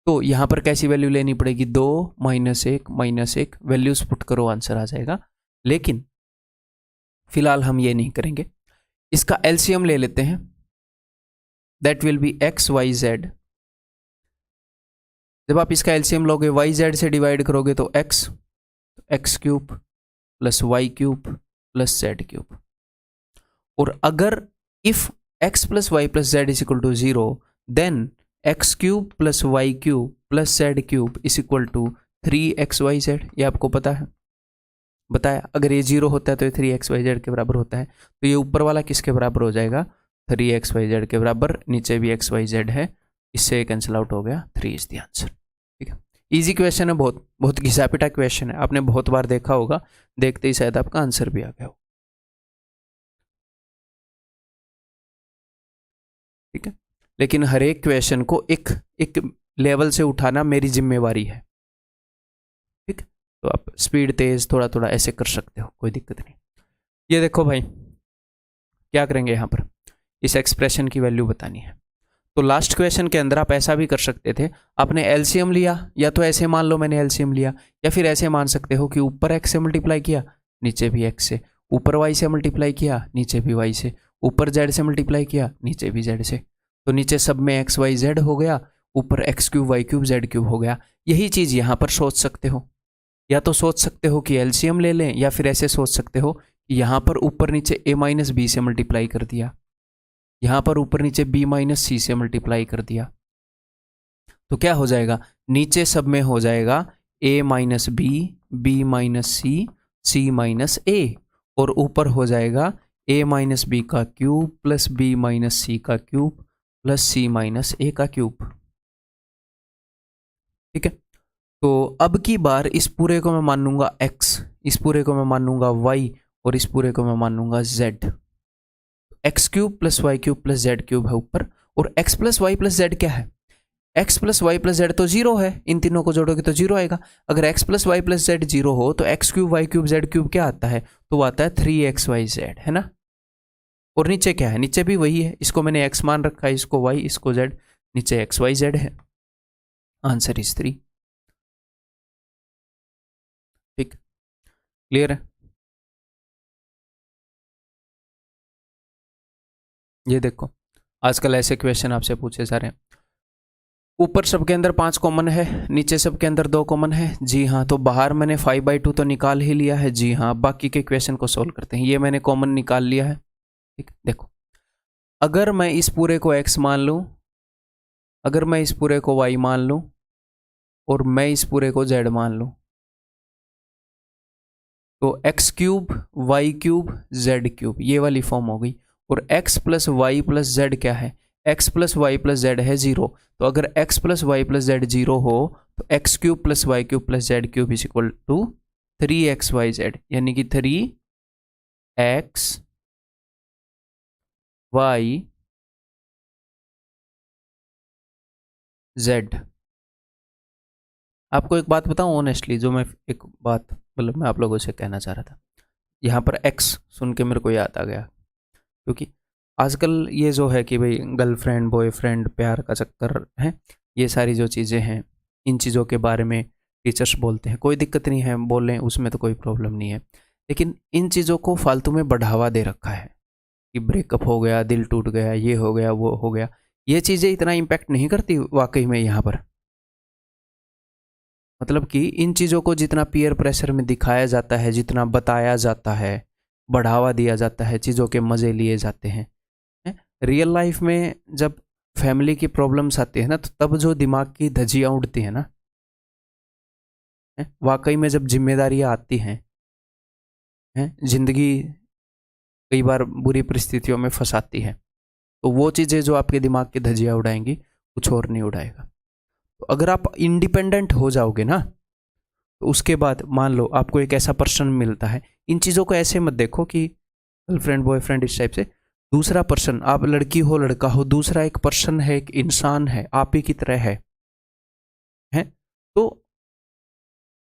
तो यहां पर कैसी वैल्यू लेनी पड़ेगी, 2 -1 वैल्यूज पुट करो, आंसर आ जाएगा। लेकिन फिलहाल हम ये नहीं करेंगे, इसका एलसीएम ले लेते हैं, that will be X Y Z. जब आप इसका एलसीएम लोगे, वाई जेड से डिवाइड करोगे तो X cube plus Y cube plus Z cube. और अगर if X plus Y plus Z is equal to 0, then X cube plus Y cube plus Z cube is equal to 3xyz। ये आपको पता है, बताया। अगर ये 0 होता है तो ये 3xyz के बराबर होता है, तो ये ऊपर वाला किसके बराबर हो जाएगा, 3xyz के बराबर। नीचे भी xyz है, इससे कैंसिल आउट हो गया, 3 इज द आंसर। ठीक है, इजी क्वेश्चन है, बहुत बहुत घिसा पिटा क्वेश्चन है, आपने बहुत बार देखा होगा, देखते ही शायद आपका आंसर भी आ गया हो। ठीक है, लेकिन हर एक क्वेश्चन को एक एक लेवल से उठाना मेरी जिम्मेवारी है। ठीक है, तो आप स्पीड तेज थोड़ा थोड़ा ऐसे कर सकते हो, कोई दिक्कत नहीं। ये देखो भाई, क्या करेंगे यहाँ पर, इस एक्सप्रेशन की वैल्यू बतानी है। तो लास्ट क्वेश्चन के अंदर आप ऐसा भी कर सकते थे, आपने एलसीएम लिया, या तो ऐसे मान लो मैंने एलसीएम लिया, या फिर ऐसे मान सकते हो कि ऊपर एक्स से मल्टीप्लाई किया, नीचे भी एक्स से, ऊपर वाई से मल्टीप्लाई किया, नीचे भी वाई से, ऊपर जेड से मल्टीप्लाई किया, नीचे भी जेड से। तो नीचे सब में एक्स वाई जेड हो गया, ऊपर X cube Y cube Z cube हो गया। यही चीज़ यहाँ पर सोच सकते हो, या तो सोच सकते हो कि एलसीएम ले लें, या फिर ऐसे सोच सकते हो कि यहाँ पर ऊपर नीचे a माइनस बी से मल्टीप्लाई कर दिया, यहाँ पर ऊपर नीचे b माइनस सी से मल्टीप्लाई कर दिया। तो क्या हो जाएगा, नीचे सब में हो जाएगा a minus b, b minus c, c minus a, और ऊपर हो जाएगा a माइनस बी का cube plus b minus c का cube plus c minus a का क्यूब। ठीक है, तो अब की बार इस पूरे को मैं मान लूंगा x, इस पूरे को मैं मान लूंगा y, और इस पूरे को मैं मान लूंगा z। X cube plus Y cube plus Z cube है ऊपर, और X plus Y plus Z क्या है, X plus Y plus Z तो 0 है, इन तीनों को जोड़ोगे तो 0 आएगा। अगर X plus Y plus Z 0 हो तो X cube Y cube Z cube क्या आता है, तो वो आता है 3xyz, है ना। और नीचे क्या है, नीचे भी वही है, इसको मैंने x मान रखा है, इसको y, इसको z, नीचे xyz है। Answer is 3। ठीक, क्लियर है। ये देखो, आजकल ऐसे क्वेश्चन आपसे पूछे जा रहे हैं, ऊपर सबके अंदर 5 कॉमन है, नीचे सबके अंदर 2 कॉमन है। जी हाँ, तो बाहर मैंने 5/2 तो निकाल ही लिया है। जी हाँ, बाकी के क्वेश्चन को सोल्व करते हैं। ये मैंने कॉमन निकाल लिया है। ठीक, देखो, अगर मैं इस पूरे को x मान लूँ, अगर मैं इस पूरे को y मान लूँ, और मैं इस पूरे को z मान लूँ, तो X cube Y cube Z cube ये वाली फॉर्म हो गई। और x plus Y plus Z क्या है, x plus Y plus Z है 0। तो अगर x plus Y plus Z 0 हो तो X cube plus Y cube plus Z cube is equal to 3xyz, यानी कि 3x वाई जेड। आपको एक बात बताऊं ऑनेस्टली, जो मैं एक बात मतलब मैं आप लोगों से कहना चाह रहा था, यहाँ पर एक्स सुन के मेरे को याद आ गया, क्योंकि आजकल ये जो है कि भाई गर्लफ्रेंड बॉयफ्रेंड प्यार का चक्कर है, ये सारी जो चीज़ें हैं, इन चीज़ों के बारे में टीचर्स बोलते हैं, कोई दिक्कत नहीं है, बोलें, उसमें तो कोई प्रॉब्लम नहीं है। लेकिन इन चीज़ों को फालतू में बढ़ावा दे रखा है कि ब्रेकअप हो गया, दिल टूट गया, ये हो गया, वो हो गया। ये चीज़ें इतना इम्पैक्ट नहीं करती वाकई में यहाँ पर। मतलब कि इन चीज़ों को जितना पीयर प्रेशर में दिखाया जाता है, जितना बताया जाता है, बढ़ावा दिया जाता है, चीज़ों के मज़े लिए जाते हैं, रियल लाइफ में जब फैमिली की प्रॉब्लम्स आती है ना, तो तब जो दिमाग की धज्जियाँ उड़ती हैं ना, वाकई में जब जिम्मेदारियाँ आती हैं, जिंदगी कई बार बुरी परिस्थितियों में फंसाती है, तो वो चीज़ें जो आपके दिमाग की धज्जियाँ उड़ाएंगी, कुछ और नहीं उड़ाएगा। तो अगर आप इंडिपेंडेंट हो जाओगे ना, तो उसके बाद मान लो आपको एक ऐसा पर्सन मिलता है, इन चीज़ों को ऐसे मत देखो कि गर्लफ्रेंड बॉयफ्रेंड इस टाइप से, दूसरा पर्सन, आप लड़की हो लड़का हो, दूसरा एक पर्सन है, एक इंसान है, आप ही की तरह है। तो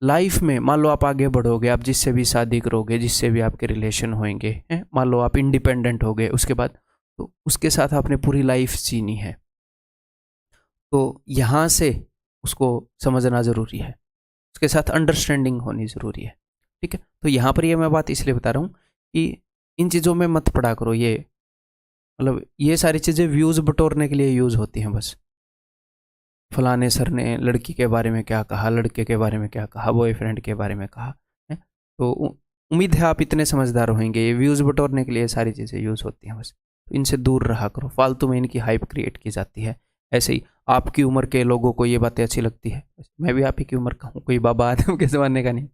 लाइफ में मान लो आप आगे बढ़ोगे, आप जिससे भी शादी करोगे, जिससे भी आपके रिलेशन होंगे, हैं, मान लो आप इंडिपेंडेंट हो गए उसके बाद, तो उसके साथ आपने पूरी लाइफ जीनी है, तो यहाँ से उसको समझना ज़रूरी है, उसके साथ अंडरस्टैंडिंग होनी ज़रूरी है। ठीक है, तो यहाँ पर ये मैं बात इसलिए बता रहा हूँ कि इन चीज़ों में मत पड़ा करो, ये मतलब ये सारी चीज़ें व्यूज़ बटोरने के लिए यूज़ होती हैं बस। फलाने सर ने लड़की के बारे में क्या कहा, लड़के के बारे में क्या कहा, बॉयफ्रेंड के बारे में कहा है, तो उम्मीद है आप इतने समझदार होंगे। ये व्यूज़ बटोरने के लिए सारी चीज़ें यूज़ होती हैं बस, तो इनसे दूर रहा करो, फालतू में इनकी हाइप क्रिएट की जाती है। ऐसे ही आपकी उम्र के लोगों को ये बातें अच्छी लगती है, मैं भी आप ही की उम्र का हूँ, कोई बाबा आदम के ज़माने का नहीं।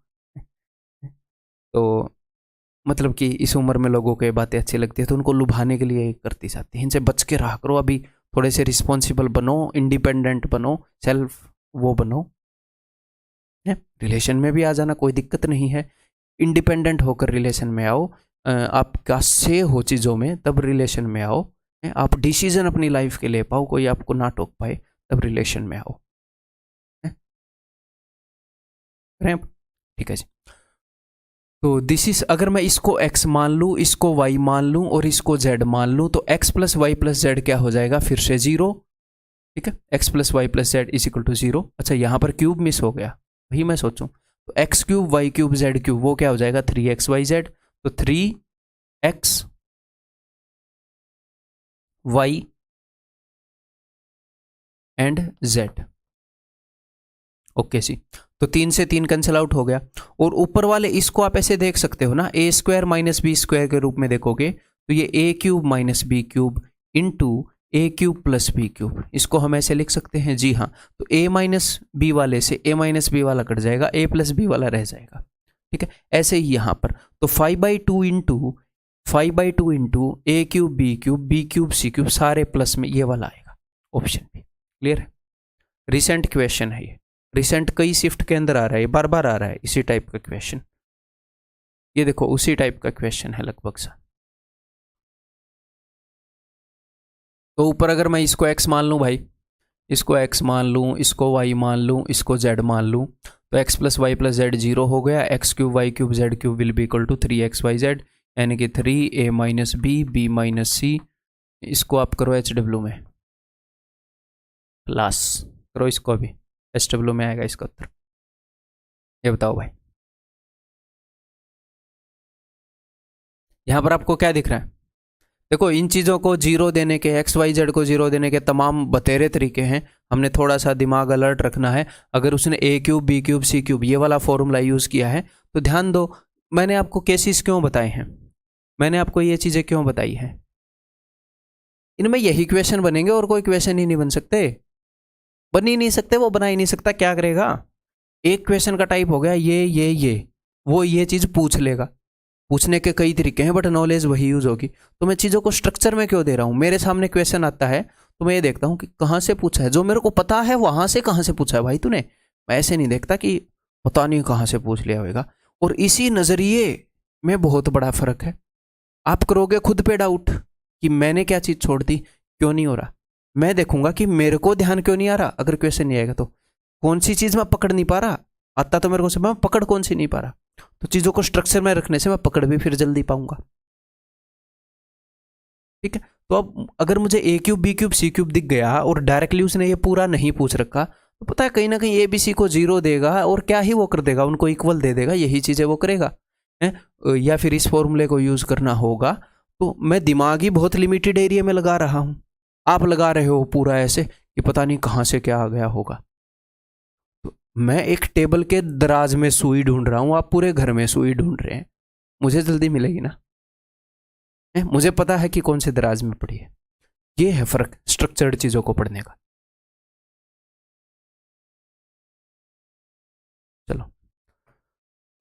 तो मतलब कि इस उम्र में लोगों को ये बातें अच्छी लगती है, तो उनको लुभाने के लिए करती जाती है। इनसे बच के रहा करो, अभी थोड़े से रिस्पॉन्सिबल बनो, इंडिपेंडेंट बनो, सेल्फ वो बनो, है रिलेशन में भी आ जाना, कोई दिक्कत नहीं है। इंडिपेंडेंट होकर रिलेशन में आओ, आपका से हो चीज़ों में, तब रिलेशन में आओ, आप डिसीजन अपनी लाइफ के ले पाओ, कोई आपको ना टोक पाए, तब रिलेशन में आओ। ठीक है जी। तो दिस इज, अगर मैं इसको x मान लूँ, इसको y मान लूँ और इसको z मान लूँ, तो x plus Y plus Z क्या हो जाएगा, फिर से 0। ठीक है, x plus Y plus Z is equal to 0। अच्छा, यहाँ पर क्यूब मिस हो गया, वही मैं सोचूं, तो x cube Y cube Z cube वो क्या हो जाएगा, 3xyz। तो 3x y and z। Okay जी, तो 3 से 3 कैंसिल आउट हो गया। और ऊपर वाले इसको आप ऐसे देख सकते हो ना, a square minus b square के रूप में देखोगे, तो ये a cube minus b cube into a cube plus B cube, इसको हम ऐसे लिख सकते हैं। जी हाँ, तो ए माइनस बी वाले से ए माइनस बी वाला कट जाएगा, ए प्लस बी वाला रह जाएगा। ठीक है, ऐसे ही यहाँ पर तो 5/2 into a cube b cube c cube, सारे प्लस में ये वाला आएगा ऑप्शन बी। क्लियर है, रिसेंट क्वेश्चन है ये, रिसेंट कई शिफ्ट के अंदर आ रहा है, बार बार आ रहा है इसी टाइप का क्वेश्चन। ये देखो उसी टाइप का क्वेश्चन है लगभग सा। तो ऊपर अगर मैं इसको x मान लूँ भाई, इसको x मान लूँ, इसको y मान लूँ, इसको z मान लूँ, तो x plus Y plus Z 0 हो गया, x cube Y cube Z cube will be equal to 3xyz, यानी कि 3a माइनस बी माइनस सी। इसको आप करो HW में प्लस करो, इसको भी HW में आएगा इसका उत्तर। ये बताओ भाई, यहाँ पर आपको क्या दिख रहा है? देखो इन चीज़ों को जीरो देने के, एक्स वाई जेड को जीरो देने के तमाम बतेरे तरीके हैं, हमने थोड़ा सा दिमाग अलर्ट रखना है। अगर उसने a cube b cube c cube ये वाला फॉर्मूला यूज़ किया है, तो ध्यान दो, मैंने आपको केसेस क्यों बताए हैं, मैंने आपको ये चीज़ें क्यों बताई हैं, इनमें यही क्वेश्चन बनेंगे और कोई क्वेश्चन ही नहीं बन सकते, बन ही नहीं सकते, वो बना ही नहीं सकता, क्या करेगा? एक क्वेश्चन का टाइप हो गया ये वो ये चीज़ पूछ लेगा, पूछने के कई तरीके हैं बट नॉलेज वही यूज होगी। तो मैं चीज़ों को स्ट्रक्चर में क्यों दे रहा हूँ, मेरे सामने क्वेश्चन आता है तो मैं ये देखता हूँ कि कहाँ से पूछा है, जो मेरे को पता है वहाँ से कहाँ से पूछा है भाई तूने, मैं ऐसे नहीं देखता कि पता नहीं कहाँ से पूछ लिया होगा। और इसी नज़रिए में बहुत बड़ा फ़र्क है। आप करोगे खुद पे डाउट कि मैंने क्या चीज़ छोड़ दी, क्यों नहीं हो रहा, मैं देखूंगा कि मेरे को ध्यान क्यों नहीं आ रहा, अगर क्वेश्चन नहीं आएगा तो कौन सी चीज मैं पकड़ नहीं पा रहा, आता तो मेरे को सब, मैं पकड़ कौन सी नहीं पा रहा। तो चीजों को स्ट्रक्चर में रखने से मैं पकड़ भी फिर जल्दी पाऊंगा। ठीक है, तो अब अगर मुझे ए cube b cube c cube दिख गया और डायरेक्टली उसने ये पूरा नहीं पूछ रखा, तो पता है कहीं ना कहीं ए बी सी को 0 देगा और क्या ही वो कर देगा, उनको इक्वल दे देगा, यही चीजें वो करेगा है? या फिर इस फॉर्मूले को यूज करना होगा। तो मैं दिमाग ही बहुत लिमिटेड एरिया में लगा रहा हूं, आप लगा रहे हो पूरा ऐसे कि पता नहीं कहां से क्या आ गया होगा। तो मैं एक टेबल के दराज में सुई ढूंढ रहा हूं, आप पूरे घर में सुई ढूंढ रहे हैं, मुझे जल्दी मिलेगी ना, मुझे पता है कि कौन से दराज में पड़ी है। ये है फर्क स्ट्रक्चर्ड चीजों को पढ़ने का। चलो,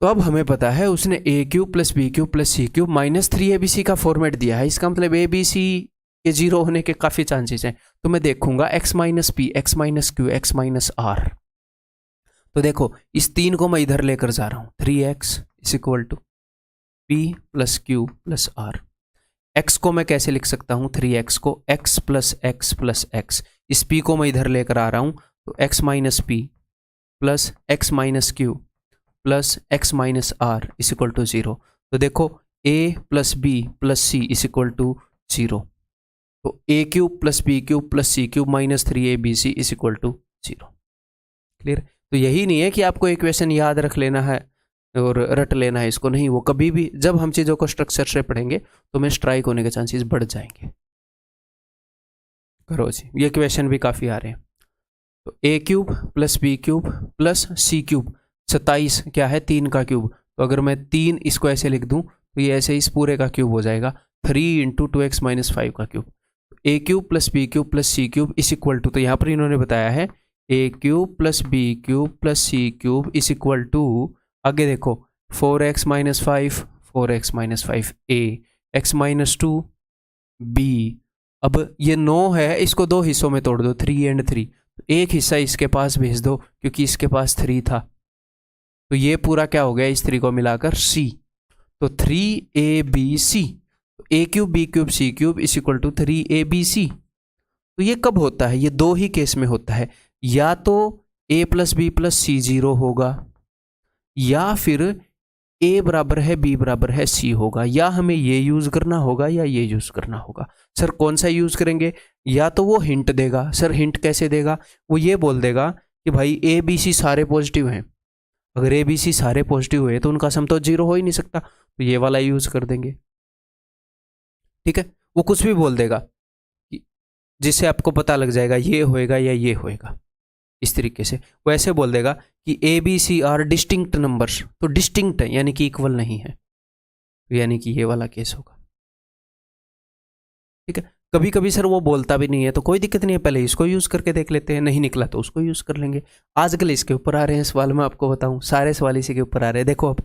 तो अब हमें पता है उसने a cube plus B cube plus C cube minus 3abc का फॉर्मेट दिया है। इसका मतलब ए बी सी के 0 होने के काफी चांसेस हैं। तो मैं देखूंगा x minus p x minus q x minus r. तो देखो इस 3 को मैं इधर लेकर जा रहा हूं, 3x is equal to p plus q plus r. x को मैं कैसे लिख सकता हूं, 3x को x plus x plus x, इस p को मैं इधर लेकर आ रहा हूं, तो x minus p plus x minus q plus x minus r is equal to 0। तो देखो a plus B plus C is equal to 0। तो a cube plus B cube plus C cube minus 3abc is equal to 0। Clear? तो यही नहीं है कि आपको equation याद रख लेना है और रट लेना है इसको, नहीं, वो कभी भी जब हम चीज़ों को स्ट्रक्चर से पढ़ेंगे तो में स्ट्राइक होने के चांसेस बढ़ जाएंगे। करो जी, ये क्वेश्चन भी काफ़ी आ रहे हैं। तो a cube plus B cube plus C cube 27 क्या है, 3 का क्यूब। तो अगर मैं 3 इसको ऐसे लिख दूं तो ये ऐसे इस पूरे का क्यूब हो जाएगा, 3 इंटू 2x माइनस 5 का cube. A cube plus B cube plus C cube is equal to, तो यहाँ पर इन्होंने बताया है a cube plus B cube plus C cube is equal to, आगे देखो 4x minus 5 4x minus 5 a x माइनस 2 b। अब ये 9 है, इसको 2 हिस्सों में तोड़ दो, 3 एंड 3। एक हिस्सा इसके पास भेज दो क्योंकि इसके पास 3 था, तो ये पूरा क्या हो गया, इस 3 को मिलाकर c। तो 3abc, A cube b cube c cube is equal to 3abc। तो ये कब होता है, ये 2 ही केस में होता है, या तो a प्लस बी प्लस सी 0 होगा, या फिर a बराबर है b बराबर है c होगा, या हमें ये यूज करना होगा या ये यूज करना होगा। सर कौन सा यूज करेंगे, या तो वो हिंट देगा। सर हिंट कैसे देगा, वो ये बोल देगा कि भाई a b c सारे पॉजिटिव हैं, अगर a b c सारे पॉजिटिव हुए तो उनका सम तो 0 हो ही नहीं सकता, तो ये वाला यूज कर देंगे। ठीक है, वो कुछ भी बोल देगा जिससे आपको पता लग जाएगा ये होएगा या ये होएगा। इस तरीके से वो ऐसे बोल देगा कि a b c are distinct numbers, तो डिस्टिंक्ट है यानी कि इक्वल नहीं है, तो यानी कि ये वाला केस होगा। ठीक है, कभी कभी सर वो बोलता भी नहीं है तो कोई दिक्कत नहीं है, पहले इसको यूज करके देख लेते हैं, नहीं निकला तो उसको यूज कर लेंगे। आजकल इसके ऊपर आ रहे हैं सवाल, मैं आपको बताऊं सारे सवाल इसी के ऊपर आ रहे हैं। देखो अब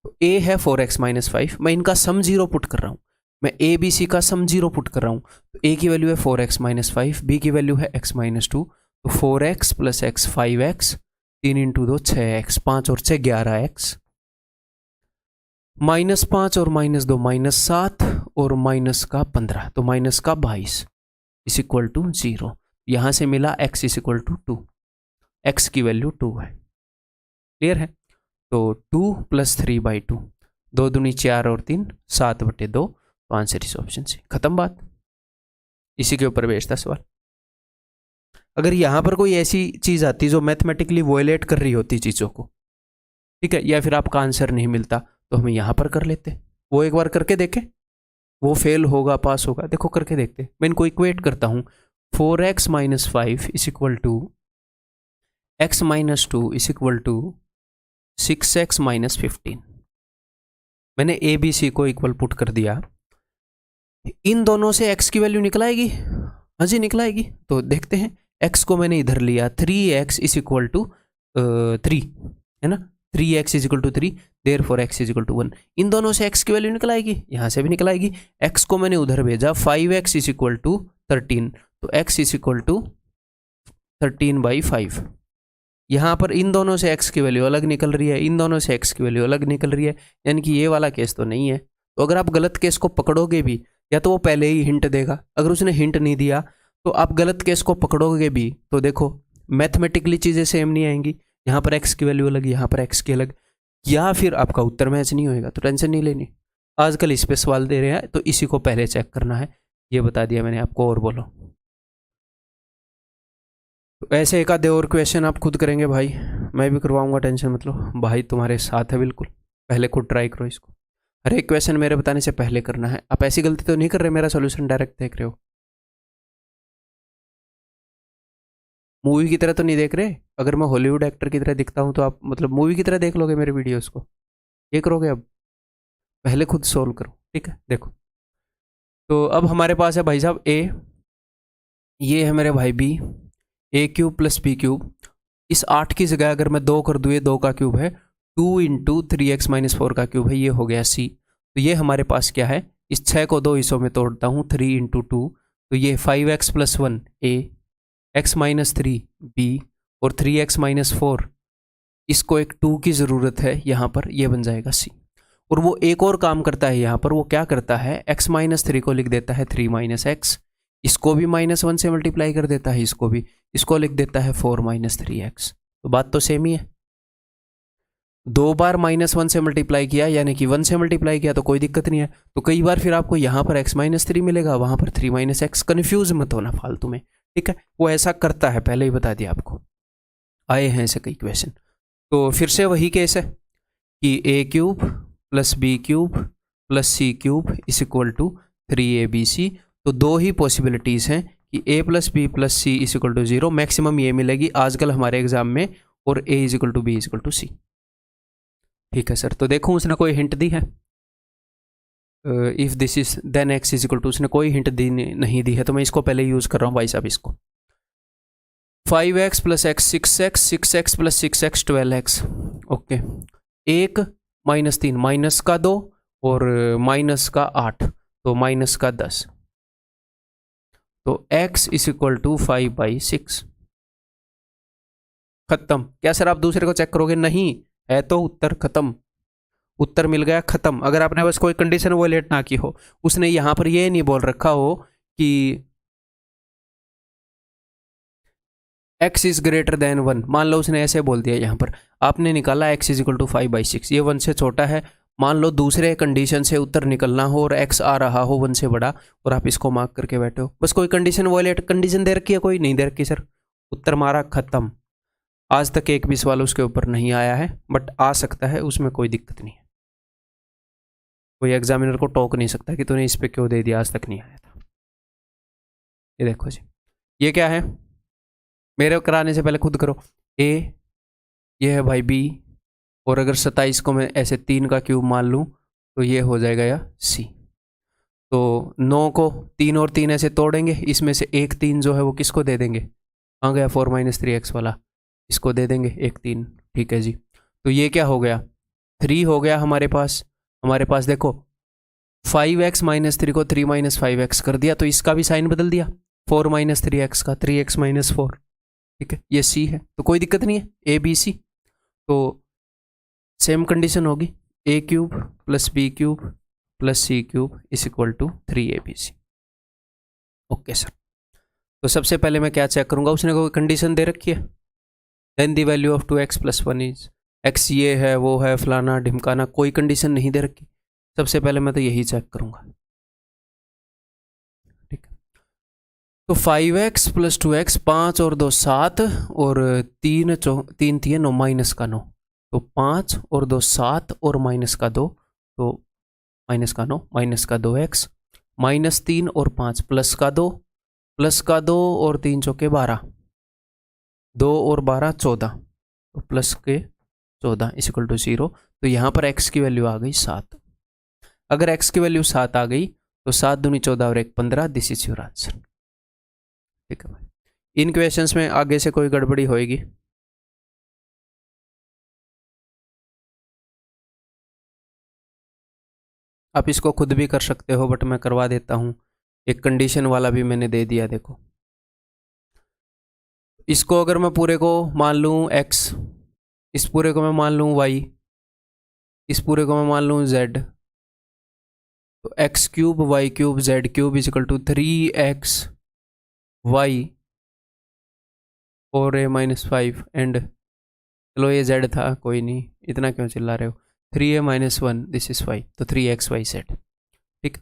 तो ए है 4x माइनस 5, मैं इनका सम 0 पुट कर रहा हूँ, मैं ए बी सी का सम 0 पुट कर रहा हूँ। तो ए की वैल्यू है 4x माइनस 5, बी की वैल्यू है x माइनस 2, तो 4x plus x 5x, 3 into 2 6x, 5 और 6 11x, माइनस 5 और माइनस 2 माइनस 7 और माइनस का 15, तो माइनस का 22 इस इक्वल टू 0। यहाँ से मिला x इस इक्वल टू 2, x की वैल्यू 2 है। क्लियर है? तो 2 प्लस 3 बाई 2, 2 दूनी 4 और 3 7/2, तो आंसर इस ऑप्शन से। खत्म बात, इसी के ऊपर बेस्ड था सवाल। अगर यहां पर कोई ऐसी चीज आती जो मैथमेटिकली वोलेट कर रही होती चीजों को, ठीक है, या फिर आपका आंसर नहीं मिलता, तो हम यहां पर कर लेते, वो एक बार करके देखें, वो फेल होगा पास होगा, देखो करके देखते। मैं इनको इक्वेट करता हूं, 4x माइनस 5 इस इक्वल टू x माइनस 2 इस इक्वल टू 6x माइनस 15। मैंने ए बी सी को इक्वल पुट कर दिया, इन दोनों से x की वैल्यू निकल आएगी, हाँ जी निकल आएगी। तो देखते हैं, x को मैंने इधर लिया, 3x इज इक्वल टू 3 है ना, 3x is equal to 3, therefore x is equal to 1। इन दोनों से x की वैल्यू निकल आएगी, यहाँ से भी निकल आएगी। x को मैंने उधर भेजा, 5x इज इक्वल टू 13, तो x इज इक्वल टू 13/5। यहाँ पर इन दोनों से x की वैल्यू अलग निकल रही है, इन दोनों से x की वैल्यू अलग निकल रही है, यानी कि ये वाला केस तो नहीं है। तो अगर आप गलत केस को पकड़ोगे भी, या तो वो पहले ही हिंट देगा, अगर उसने हिंट नहीं दिया तो आप गलत केस को पकड़ोगे भी, तो देखो मैथमेटिकली चीज़ें सेम नहीं आएंगी, यहाँ पर एक्स की वैल्यू अलग, यहाँ पर एक्स की अलग, या फिर आपका उत्तर मैच नहीं होएगा, तो टेंशन नहीं लेनी। आजकल इस पे सवाल दे रहे हैं तो इसी को पहले चेक करना है, ये बता दिया मैंने आपको। और बोलो, तो ऐसे एक आधे और क्वेश्चन आप खुद करेंगे भाई, मैं भी करवाऊंगा, टेंशन मतलब, भाई तुम्हारे साथ है बिल्कुल। पहले खुद ट्राई करो इसको, हर एक क्वेश्चन मेरे बताने से पहले करना है। आप ऐसी गलती तो नहीं कर रहे, मेरा सोल्यूशन डायरेक्ट देख रहे हो, मूवी की तरह तो नहीं देख रहे। अगर मैं हॉलीवुड एक्टर की तरह दिखता हूँ तो आप मतलब मूवी की तरह देख लोगे मेरे वीडियोस को, ये करोगे। अब पहले खुद सोल्व करो, ठीक है। देखो, तो अब हमारे पास है भाई साहब ए, ये है मेरे भाई बी, ए क्यूब प्लस बी क्यूब। इस 8 की जगह अगर मैं 2 कर दूँ, ये 2 का क्यूब है, 2 इंटू 3x-4 का क्यूब है, ये हो गया सी। तो ये हमारे पास क्या है, इस 6 को 2 हिस्सों में तोड़ता हूँ, 3 इंटू 2, तो ये 5x प्लस 1 ए, x माइनस 3 बी, और 3x माइनस 4, इसको एक 2 की ज़रूरत है यहाँ पर, ये बन जाएगा सी। और वो एक और काम करता है यहाँ पर, वो क्या करता है, x माइनस 3 को लिख देता है 3 माइनस एक्स, इसको भी -1 से मल्टीप्लाई कर देता है, इसको भी, इसको लिख देता है 4 माइनस 3x। तो बात तो सेम ही है, 2 बार -1 से मल्टीप्लाई किया, यानी कि 1 से मल्टीप्लाई किया, तो कोई दिक्कत नहीं है। तो कई बार फिर आपको यहाँ पर x माइनस 3 मिलेगा, वहाँ पर 3 माइनस एक्स, कन्फ्यूज मत होना फालतू में, ठीक है। वो ऐसा करता है, पहले ही बता दिया आपको, आए हैं ऐसे कई क्वेश्चन। तो फिर से वही केस है कि a cube plus B cube plus C cube is equal to 3abc। तो दो ही पॉसिबिलिटीज़ हैं कि a plus B plus C is equal to 0, maximum ये मिलेगी आजकल हमारे एग्जाम में, और a is equal to b is equal to c. ठीक है सर, तो देखो उसने कोई हिंट दी है, if this is then x is equal to, उसने कोई हिंट दी नहीं दी है, तो मैं इसको पहले यूज़ कर रहा हूँ भाई साहब। इसको 5x plus x 6x, 6x plus 6x 12x, okay. 1 minus 3 minus का 2 और माइनस का 8, तो माइनस का 10, तो x इज इक्वल टू 5/6। खत्म। क्या सर आप दूसरे को चेक करोगे? नहीं है तो उत्तर खत्म, उत्तर मिल गया, खत्म। अगर आपने बस कोई कंडीशन वोलेट ना की हो, उसने यहां पर ये नहीं बोल रखा हो कि x इज ग्रेटर देन 1, मान लो उसने ऐसे बोल दिया यहाँ पर, आपने निकाला x इज इक्वल टू 5/6, ये 1 से छोटा है, मान लो दूसरे कंडीशन से उत्तर निकलना हो और x आ रहा हो 1 से बड़ा, और आप इसको मार्क करके बैठे हो, बस कोई कंडीशन वोलेट, कंडीशन दे रखी है, कोई नहीं दे रखी सर, उत्तर मारा, खत्म। आज तक एक भी सवाल उसके ऊपर नहीं आया है, बट आ सकता है, उसमें कोई दिक्कत नहीं है, कोई एग्जामिनर को टोक नहीं सकता कि तूने इस पे क्यों दे दिया, आज तक नहीं आया था। ये देखो जी, ये क्या है, मेरे कराने से पहले खुद करो। ए, ये है भाई बी, और अगर 27 को मैं ऐसे 3 का क्यूब मान लूँ तो ये हो जाएगा या सी। तो 9 को 3 और 3 ऐसे तोड़ेंगे, इसमें से एक 3 जो है वो किसको दे देंगे, आ गया 4 माइनस 3x वाला, इसको दे देंगे एक 3, ठीक है जी। तो ये क्या हो गया, 3 हो गया हमारे पास देखो 5x माइनस 3 को 3 माइनस 5x कर दिया, तो इसका भी साइन बदल दिया, 4 माइनस 3x का 3x माइनस 4, ठीक है, ये सी है, तो कोई दिक्कत नहीं है, ए बी सी। तो सेम कंडीशन होगी, a cube plus B cube plus C cube is equal to 3abc। Okay sir, तो सबसे पहले मैं क्या चेक करूंगा, उसने कोई कंडीशन दे रखी है, then the value of 2x plus 1 is x, ये है वो है फलाना ढिमकाना, कोई कंडीशन नहीं दे रखी। सबसे पहले मैं तो यही चेक करूंगा, ठीक है। तो 5x प्लस 2x, 5 और 2 7, और 3 3 9 माइनस का 9, तो 5 और 2 7 और माइनस का 2, तो माइनस का 9 माइनस का 2x, माइनस 3 और 5 प्लस का 2, प्लस का 2 और 3 चौके 12, 2 और 12 14, तो प्लस के 14 इज इक्वल टू 0। तो यहाँ पर x की वैल्यू आ गई 7। अगर x की वैल्यू 7 आ गई तो 7 दूनी 14 और 1 15, दिस इज योर आंसर, ठीक है भाई। इन क्वेश्चंस में आगे से कोई गड़बड़ी होएगी आप इसको खुद भी कर सकते हो, बट मैं करवा देता हूँ, एक कंडीशन वाला भी मैंने दे दिया। देखो इसको अगर मैं पूरे को मान लूँ x, इस पूरे को मैं मान लूँ y, इस पूरे को मैं मान लूँ z, तो x cube y cube z cube is equal to 3x y 4a minus 5 and, चलो ये z था, कोई नहीं, इतना क्यों चिल्ला रहे हो, 3a माइनस 1 दिस इज 5, तो 3xyz। ठीक,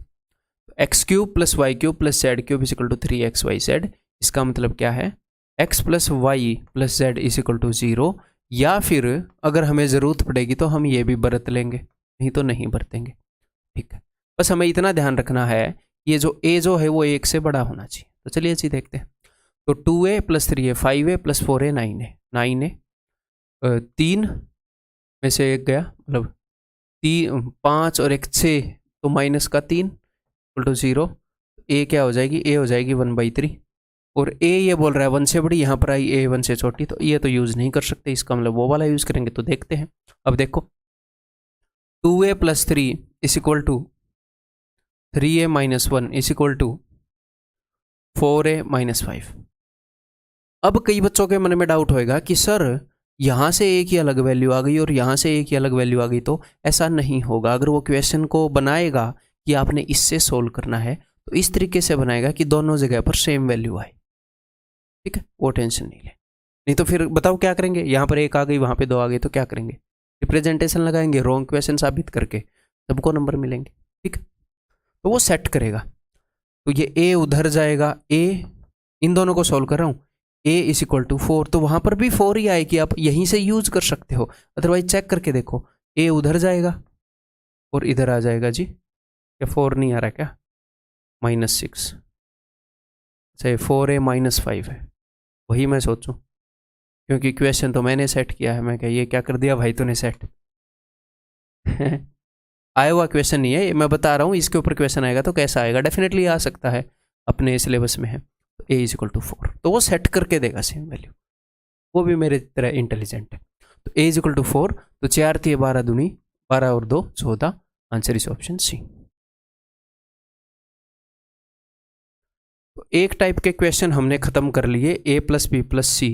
x cube plus Y cube plus Z cube is equal to 3xyz। इसका मतलब क्या है, x plus Y plus Z is equal to 0, या फिर अगर हमें ज़रूरत पड़ेगी तो हम ये भी बरत लेंगे, नहीं तो नहीं बरतेंगे। ठीक है, बस हमें इतना ध्यान रखना है, ये जो a जो है वो 1 से बड़ा होना चाहिए। तो चलिए जी देखते हैं। तो 2a plus 3a 5a plus 4a 9a, 9a 3 में से एक गया, मतलब 5 और 1 6, तो माइनस का 3 इक्वल टू 0। ए क्या हो जाएगी, ए हो जाएगी 1/3, और ए ये बोल रहा है 1 से बड़ी, यहाँ पर आई ए 1 से छोटी, तो ये तो यूज़ नहीं कर सकते, इसका मतलब वो वाला यूज़ करेंगे। तो देखते हैं, अब देखो 2a plus 3 is equal to 3a minus 1 is equal to 4a minus 5। अब कई बच्चों के मन में डाउट होएगा कि सर यहाँ से एक ही अलग वैल्यू आ गई और यहाँ से एक ही अलग वैल्यू आ गई, तो ऐसा नहीं होगा। अगर वो क्वेश्चन को बनाएगा कि आपने इससे सोल्व करना है, तो इस तरीके से बनाएगा कि दोनों जगह पर सेम वैल्यू आए। ठीक है, वो टेंशन नहीं ले, नहीं तो फिर बताओ क्या करेंगे, यहाँ पर 1 आ गई, वहाँ पे 2 आ गई, तो क्या करेंगे, रिप्रेजेंटेशन लगाएंगे, रॉन्ग क्वेश्चन साबित करके सबको नंबर मिलेंगे। ठीक, तो वो सेट करेगा। तो ये a उधर जाएगा, a इन दोनों को सोल्व कर रहा हूँ, a इज इक्वल टू 4, तो वहाँ पर भी 4 ही आएगी, आप यहीं से यूज कर सकते हो, अदरवाइज चेक करके देखो, a उधर जाएगा और इधर आ जाएगा जी, क्या 4 नहीं आ रहा क्या, -6, अच्छा 4a माइनस 5 है, वही मैं सोचूं, क्योंकि क्वेश्चन तो मैंने सेट किया है। मैं क्या ये क्या कर दिया भाई तूने सेट आया हुआ क्वेश्चन नहीं है, मैं बता रहा हूँ इसके ऊपर क्वेश्चन आएगा तो कैसा आएगा, डेफिनेटली आ सकता है, अपने सिलेबस में है। तो a इज इक्वल टू 4, तो वो सेट करके देगा सेम वैल्यू, वो भी मेरे तरह इंटेलिजेंट है। तो a इज इक्वल टू 4, तो 4 × 12 दूनी 12 और 2 14, आंसर इज ऑप्शन सी। तो एक टाइप के क्वेश्चन हमने खत्म कर लिए, a plus B plus C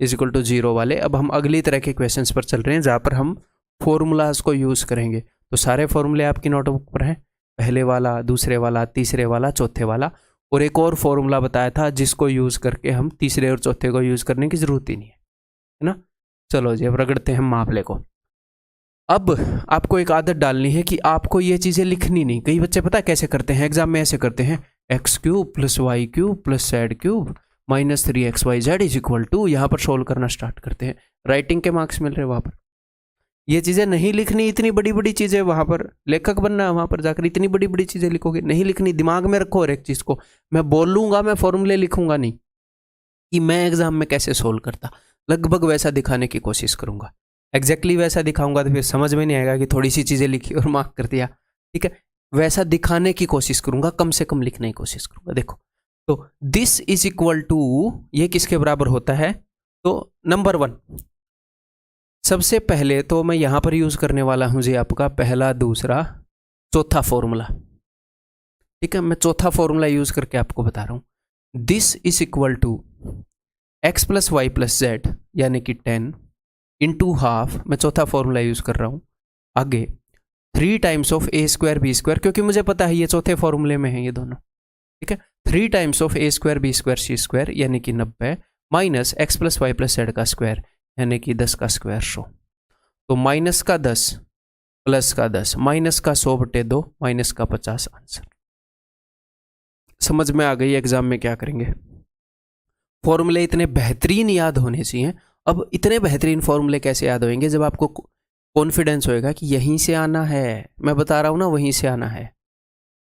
is equal to 0 वाले। अब हम अगली तरह के क्वेश्चंस पर चल रहे हैं, जहाँ पर हम फॉर्मूलाज को यूज़ करेंगे। तो सारे फॉर्मूले आपकी नोटबुक पर हैं, पहले वाला, दूसरे वाला, तीसरे वाला, चौथे वाला, और एक और फॉर्मूला बताया था जिसको यूज़ करके हम तीसरे और चौथे को यूज़ करने की ज़रूरत ही नहीं है ना। चलो जी, अब रगड़ते हैं मामले को। अब आपको एक आदत डालनी है कि आपको ये चीज़ें लिखनी नहीं। कई बच्चे पता है कैसे करते हैं, एग्जाम में ऐसे करते हैं, x cube plus Y cube plus Z cube minus 3xyz is equal to, यहाँ पर सोल्व करना स्टार्ट करते हैं, राइटिंग के मार्क्स मिल रहे वहाँ पर। ये चीज़ें नहीं लिखनी, इतनी बड़ी बड़ी चीज़ें, वहाँ पर लेखक बनना है, वहाँ पर जाकर इतनी बड़ी बड़ी चीज़ें लिखोगे, नहीं लिखनी। दिमाग में रखो हर एक चीज़ को, मैं बोलूँगा, मैं फॉर्मूले लिखूंगा नहीं कि मैं एग्जाम में कैसे सोल्व करता, लगभग वैसा दिखाने की कोशिश करूंगा। एग्जैक्टली वैसा दिखाऊंगा तो फिर समझ में नहीं आएगा कि थोड़ी सी चीज़ें लिखी और मार्क कर दिया। ठीक है, वैसा दिखाने की कोशिश करूंगा, कम से कम लिखने की कोशिश करूंगा। देखो, तो दिस इज इक्वल टू, ये किसके बराबर होता है, तो नंबर 1, सबसे पहले तो मैं यहां पर यूज करने वाला हूं जी आपका पहला, दूसरा, चौथा फॉर्मूला। ठीक है, मैं चौथा फॉर्मूला यूज करके आपको बता रहा हूं। This is equal to x plus Y plus z यानी कि 10 इंटू हाफ, मैं चौथा फॉर्मूला यूज कर रहा हूं। आगे 3 times of a square B square, क्योंकि मुझे पता है ये चौथे फॉर्मूले में है ये दोनों। ठीक है, 3 times of a square B square C square यानी कि 90, minus x plus Y plus z का स्क्वायर यानी कि 10 का स्क्वायर 100। तो माइनस का 10 प्लस का 10, माइनस का 100/2 माइनस का 50 आंसर। समझ में आ गई एग्जाम में क्या करेंगे। फॉर्मूले इतने बेहतरीन याद होने चाहिए। अब इतने बेहतरीन फॉर्मूले कैसे याद होंगे, जब आपको कॉन्फिडेंस होएगा कि यहीं से आना है, मैं बता रहा हूं ना, वहीं से आना है।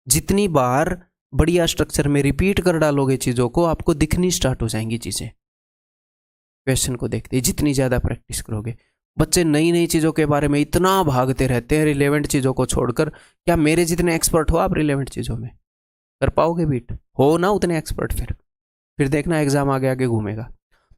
जितनी बार बढ़िया स्ट्रक्चर में रिपीट कर डालोगे चीज़ों को, आपको दिखनी स्टार्ट हो जाएंगी चीज़ें। क्वेश्चन को देखते ही जितनी ज़्यादा प्रैक्टिस करोगे, बच्चे नई नई चीज़ों के बारे में इतना भागते रहते हैं रिलेवेंट चीज़ों को छोड़कर। क्या मेरे जितने एक्सपर्ट हो आप रिलेवेंट चीज़ों में, कर पाओगे बीट, हो ना उतने एक्सपर्ट, फिर देखना एग्जाम आगे आगे घूमेगा।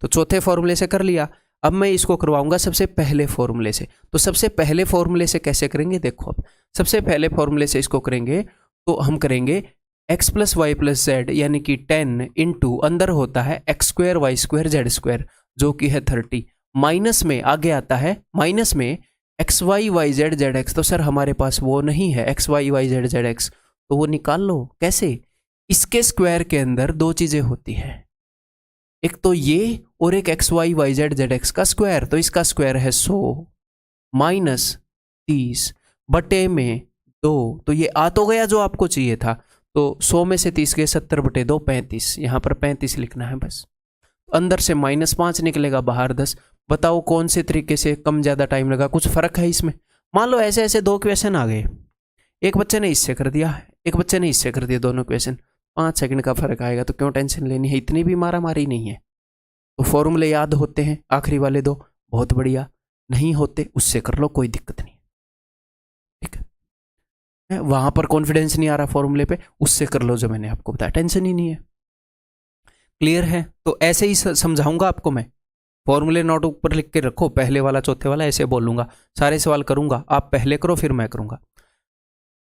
तो चौथे फॉर्मूले से कर लिया, अब मैं इसको करवाऊंगा सबसे पहले फॉर्मूले से। तो सबसे पहले फॉर्मूले से कैसे करेंगे, देखो अब सबसे पहले फॉर्मूले से इसको करेंगे तो हम करेंगे x plus Y plus z यानी कि 10 इंटू, अंदर होता है x square y square z square जो कि है 30, माइनस में आगे आता है, माइनस में x y y z z x. तो सर हमारे पास वो नहीं है x y y z z x, तो वो निकाल लो। कैसे, इसके स्क्वायर के अंदर दो चीज़ें होती हैं, एक तो ये और एक x y y z z x का स्क्वायर, तो इसका स्क्वायर है 100 माइनस 30 बटे में 2, तो ये आ तो गया जो आपको चाहिए था। तो 100 में से 30 गए 70 बटे 2 35, यहाँ पर 35 लिखना है बस। अंदर से -5 निकलेगा, बाहर 10। बताओ कौन से तरीके से कम ज़्यादा टाइम लगा, कुछ फर्क है इसमें? मान लो ऐसे ऐसे 2 क्वेश्चन आ गए, एक बच्चे ने इससे कर दिया, एक बच्चे ने इससे कर दिया, दोनों क्वेश्चन 5 सेकंड का फर्क आएगा, तो क्यों टेंशन लेनी है, इतनी भी मारा मारी नहीं है। तो फॉर्मूले याद होते हैं आखिरी वाले 2, बहुत बढ़िया। नहीं होते उससे कर लो, कोई दिक्कत नहीं, ठीक है। वहां पर कॉन्फिडेंस नहीं आ रहा फॉर्मूले पे, उससे कर लो जो मैंने आपको बताया, टेंशन ही नहीं है। क्लियर है? तो ऐसे ही समझाऊंगा आपको मैं। फॉर्मूले नोट ऊपर लिख के रखो, पहले वाला चौथे वाला, ऐसे बोलूंगा, सारे सवाल करूंगा, आप पहले करो फिर मैं करूंगा।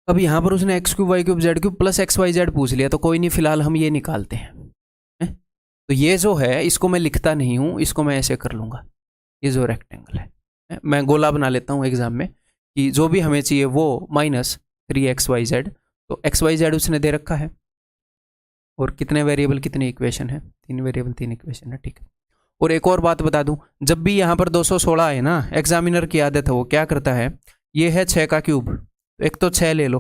अब यहां पर उसने x cube Y cube Z cube plus x Y z पूछ लिया, तो कोई नहीं, फिलहाल हम ये निकालते हैं। तो ये जो है इसको मैं लिखता नहीं हूं, इसको मैं ऐसे कर लूंगा। ये जो रेक्टेंगल है, मैं गोला बना लेता हूं एग्जाम में, कि जो भी हमें चाहिए वो -3xyz, तो xyz उसने दे रखा है, और कितने वेरिएबल कितनी इक्वेशन है, 3 वेरिएबल 3 इक्वेशन है, ठीक है। और एक और बात बता दूं, जब भी यहाँ पर 216 है ना, एग्जामिनर की आदत है, वो क्या करता है, ये है 6 का क्यूब, एक तो 6 ले लो,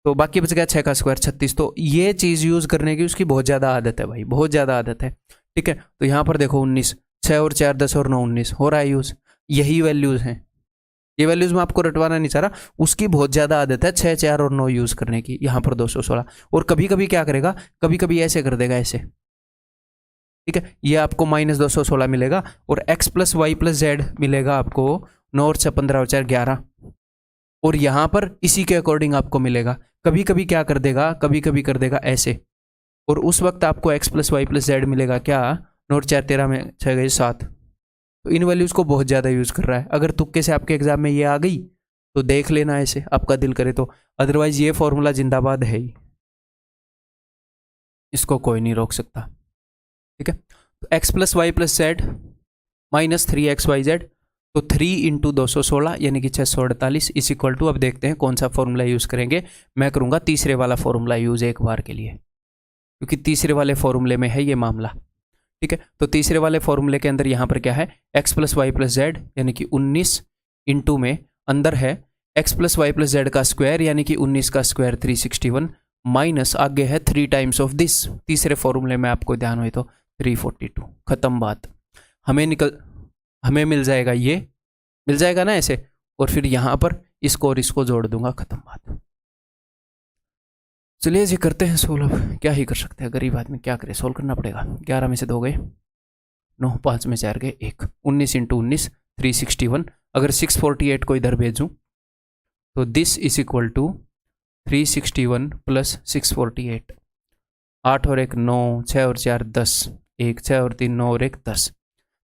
तो बाकी बच गया 6 का स्क्वायर 36। तो ये चीज़ यूज़ करने की उसकी बहुत ज़्यादा आदत है भाई, बहुत ज़्यादा आदत है, ठीक है। तो यहाँ पर देखो 19, 6 और 4 10 और 9 19 हो रहा है यूज़, यही वैल्यूज़ हैं। ये वैल्यूज़ मैं आपको रटवाना नहीं चाह रहा, उसकी बहुत ज़्यादा आदत है 6 4 और 9 यूज़ करने की, यहाँ पर 216। और कभी कभी क्या करेगा, कभी कभी ऐसे कर देगा, ऐसे, ठीक है। ये आपको -216 मिलेगा, और x plus Y plus z मिलेगा आपको 9 और 6 15 और 4 11, और यहाँ पर इसी के अकॉर्डिंग आपको मिलेगा। कभी कभी क्या कर देगा, कभी कभी कर देगा ऐसे, और उस वक्त आपको x plus Y plus z मिलेगा क्या, 9 और 4 13 में 6 गए 7। तो इन वैल्यूज़ को बहुत ज़्यादा यूज़ कर रहा है। अगर तुक्के से आपके एग्जाम में ये आ गई तो देख लेना ऐसे, आपका दिल करे तो, अदरवाइज ये फॉर्मूला जिंदाबाद है ही, इसको कोई नहीं रोक सकता, ठीक है। तो x plus Y plus z -3xyz, तो 3 इंटू 216 यानी कि 648 इस इक्वल टू, अब देखते हैं कौन सा फॉर्मूला यूज़ करेंगे। मैं करूँगा तीसरे वाला फॉर्मूला यूज़ एक बार के लिए, क्योंकि तीसरे वाले फॉर्मूले में है ये मामला, ठीक है। तो तीसरे वाले फॉर्मूले के अंदर यहाँ पर क्या है, x plus Y plus z यानी कि 19 इंटू में अंदर है x plus Y plus z का स्क्वायर यानी कि 19 का स्क्वायर 361, माइनस आगे है 3 टाइम्स ऑफ दिस, तीसरे फॉर्मूले में आपको ध्यान हो तो 342। खत्म बात। हमें मिल जाएगा, ये मिल जाएगा ना ऐसे, और फिर यहाँ पर इसको और इसको जोड़ दूंगा, खत्म बात। चलिए जी करते हैं सोल्व, क्या ही कर सकते हैं, गरीब आदमी क्या करे, सोल्व करना पड़ेगा। 11 में से 2 गए 9, 5 में 4 गए 1, 19 इंटू 19 361। अगर 648 को इधर भेजूँ तो this is equal to 361 plus 648, 8 और 1 9, 6 और 4 10, 1 6 और 3 9 और 1 10।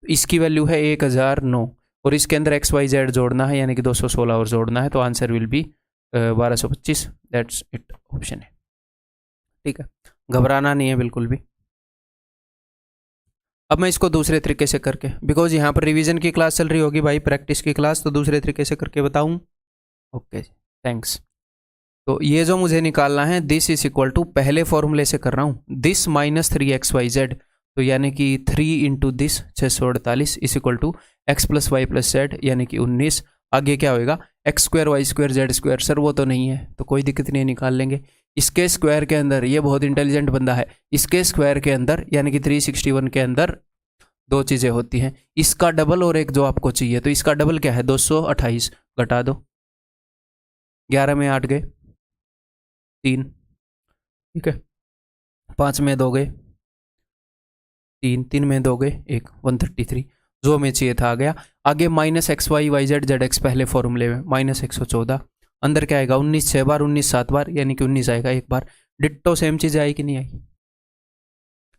इसकी वैल्यू है 1009, और इसके अंदर एक्स वाई जेड जोड़ना है यानी कि 216 और जोड़ना है, तो answer will B 1225। That's it, option है, ठीक है। घबराना नहीं है बिल्कुल भी। अब मैं इसको दूसरे तरीके से करके, बिकॉज यहाँ पर रिवीजन की क्लास चल रही होगी भाई, प्रैक्टिस की क्लास, तो दूसरे तरीके से करके बताऊँ। Okay thanks. तो ये जो मुझे निकालना है, दिस इज इक्वल टू, पहले फॉर्मूले से कर रहा हूँ, दिस -3xyz, तो यानी कि 3 into this 648 is equal to x plus Y plus z यानी कि 19। आगे क्या होएगा, x square y square z square, sir वो तो नहीं है, तो कोई दिक्कत नहीं, निकाल लेंगे। इसके स्क्वायर के अंदर, ये बहुत इंटेलिजेंट बंदा है, इसके स्क्वायर के अंदर यानी कि 361 के अंदर 2 चीज़ें होती हैं, इसका डबल और एक जो आपको चाहिए, तो इसका डबल क्या है 228, घटा दो, 11 में 8 गए 3, ठीक है, 5 में 2 गए 3, 3 में 2 गए 1, 133, जो हमें चाहिए था आ गया। आगे -xy_yz_zx पहले फॉर्मूले में -114, अंदर क्या आएगा 19 6 बार, 19 7 बार यानी कि 19 आएगा एक बार। डिट्टो सेम चीज़ आई कि नहीं आई,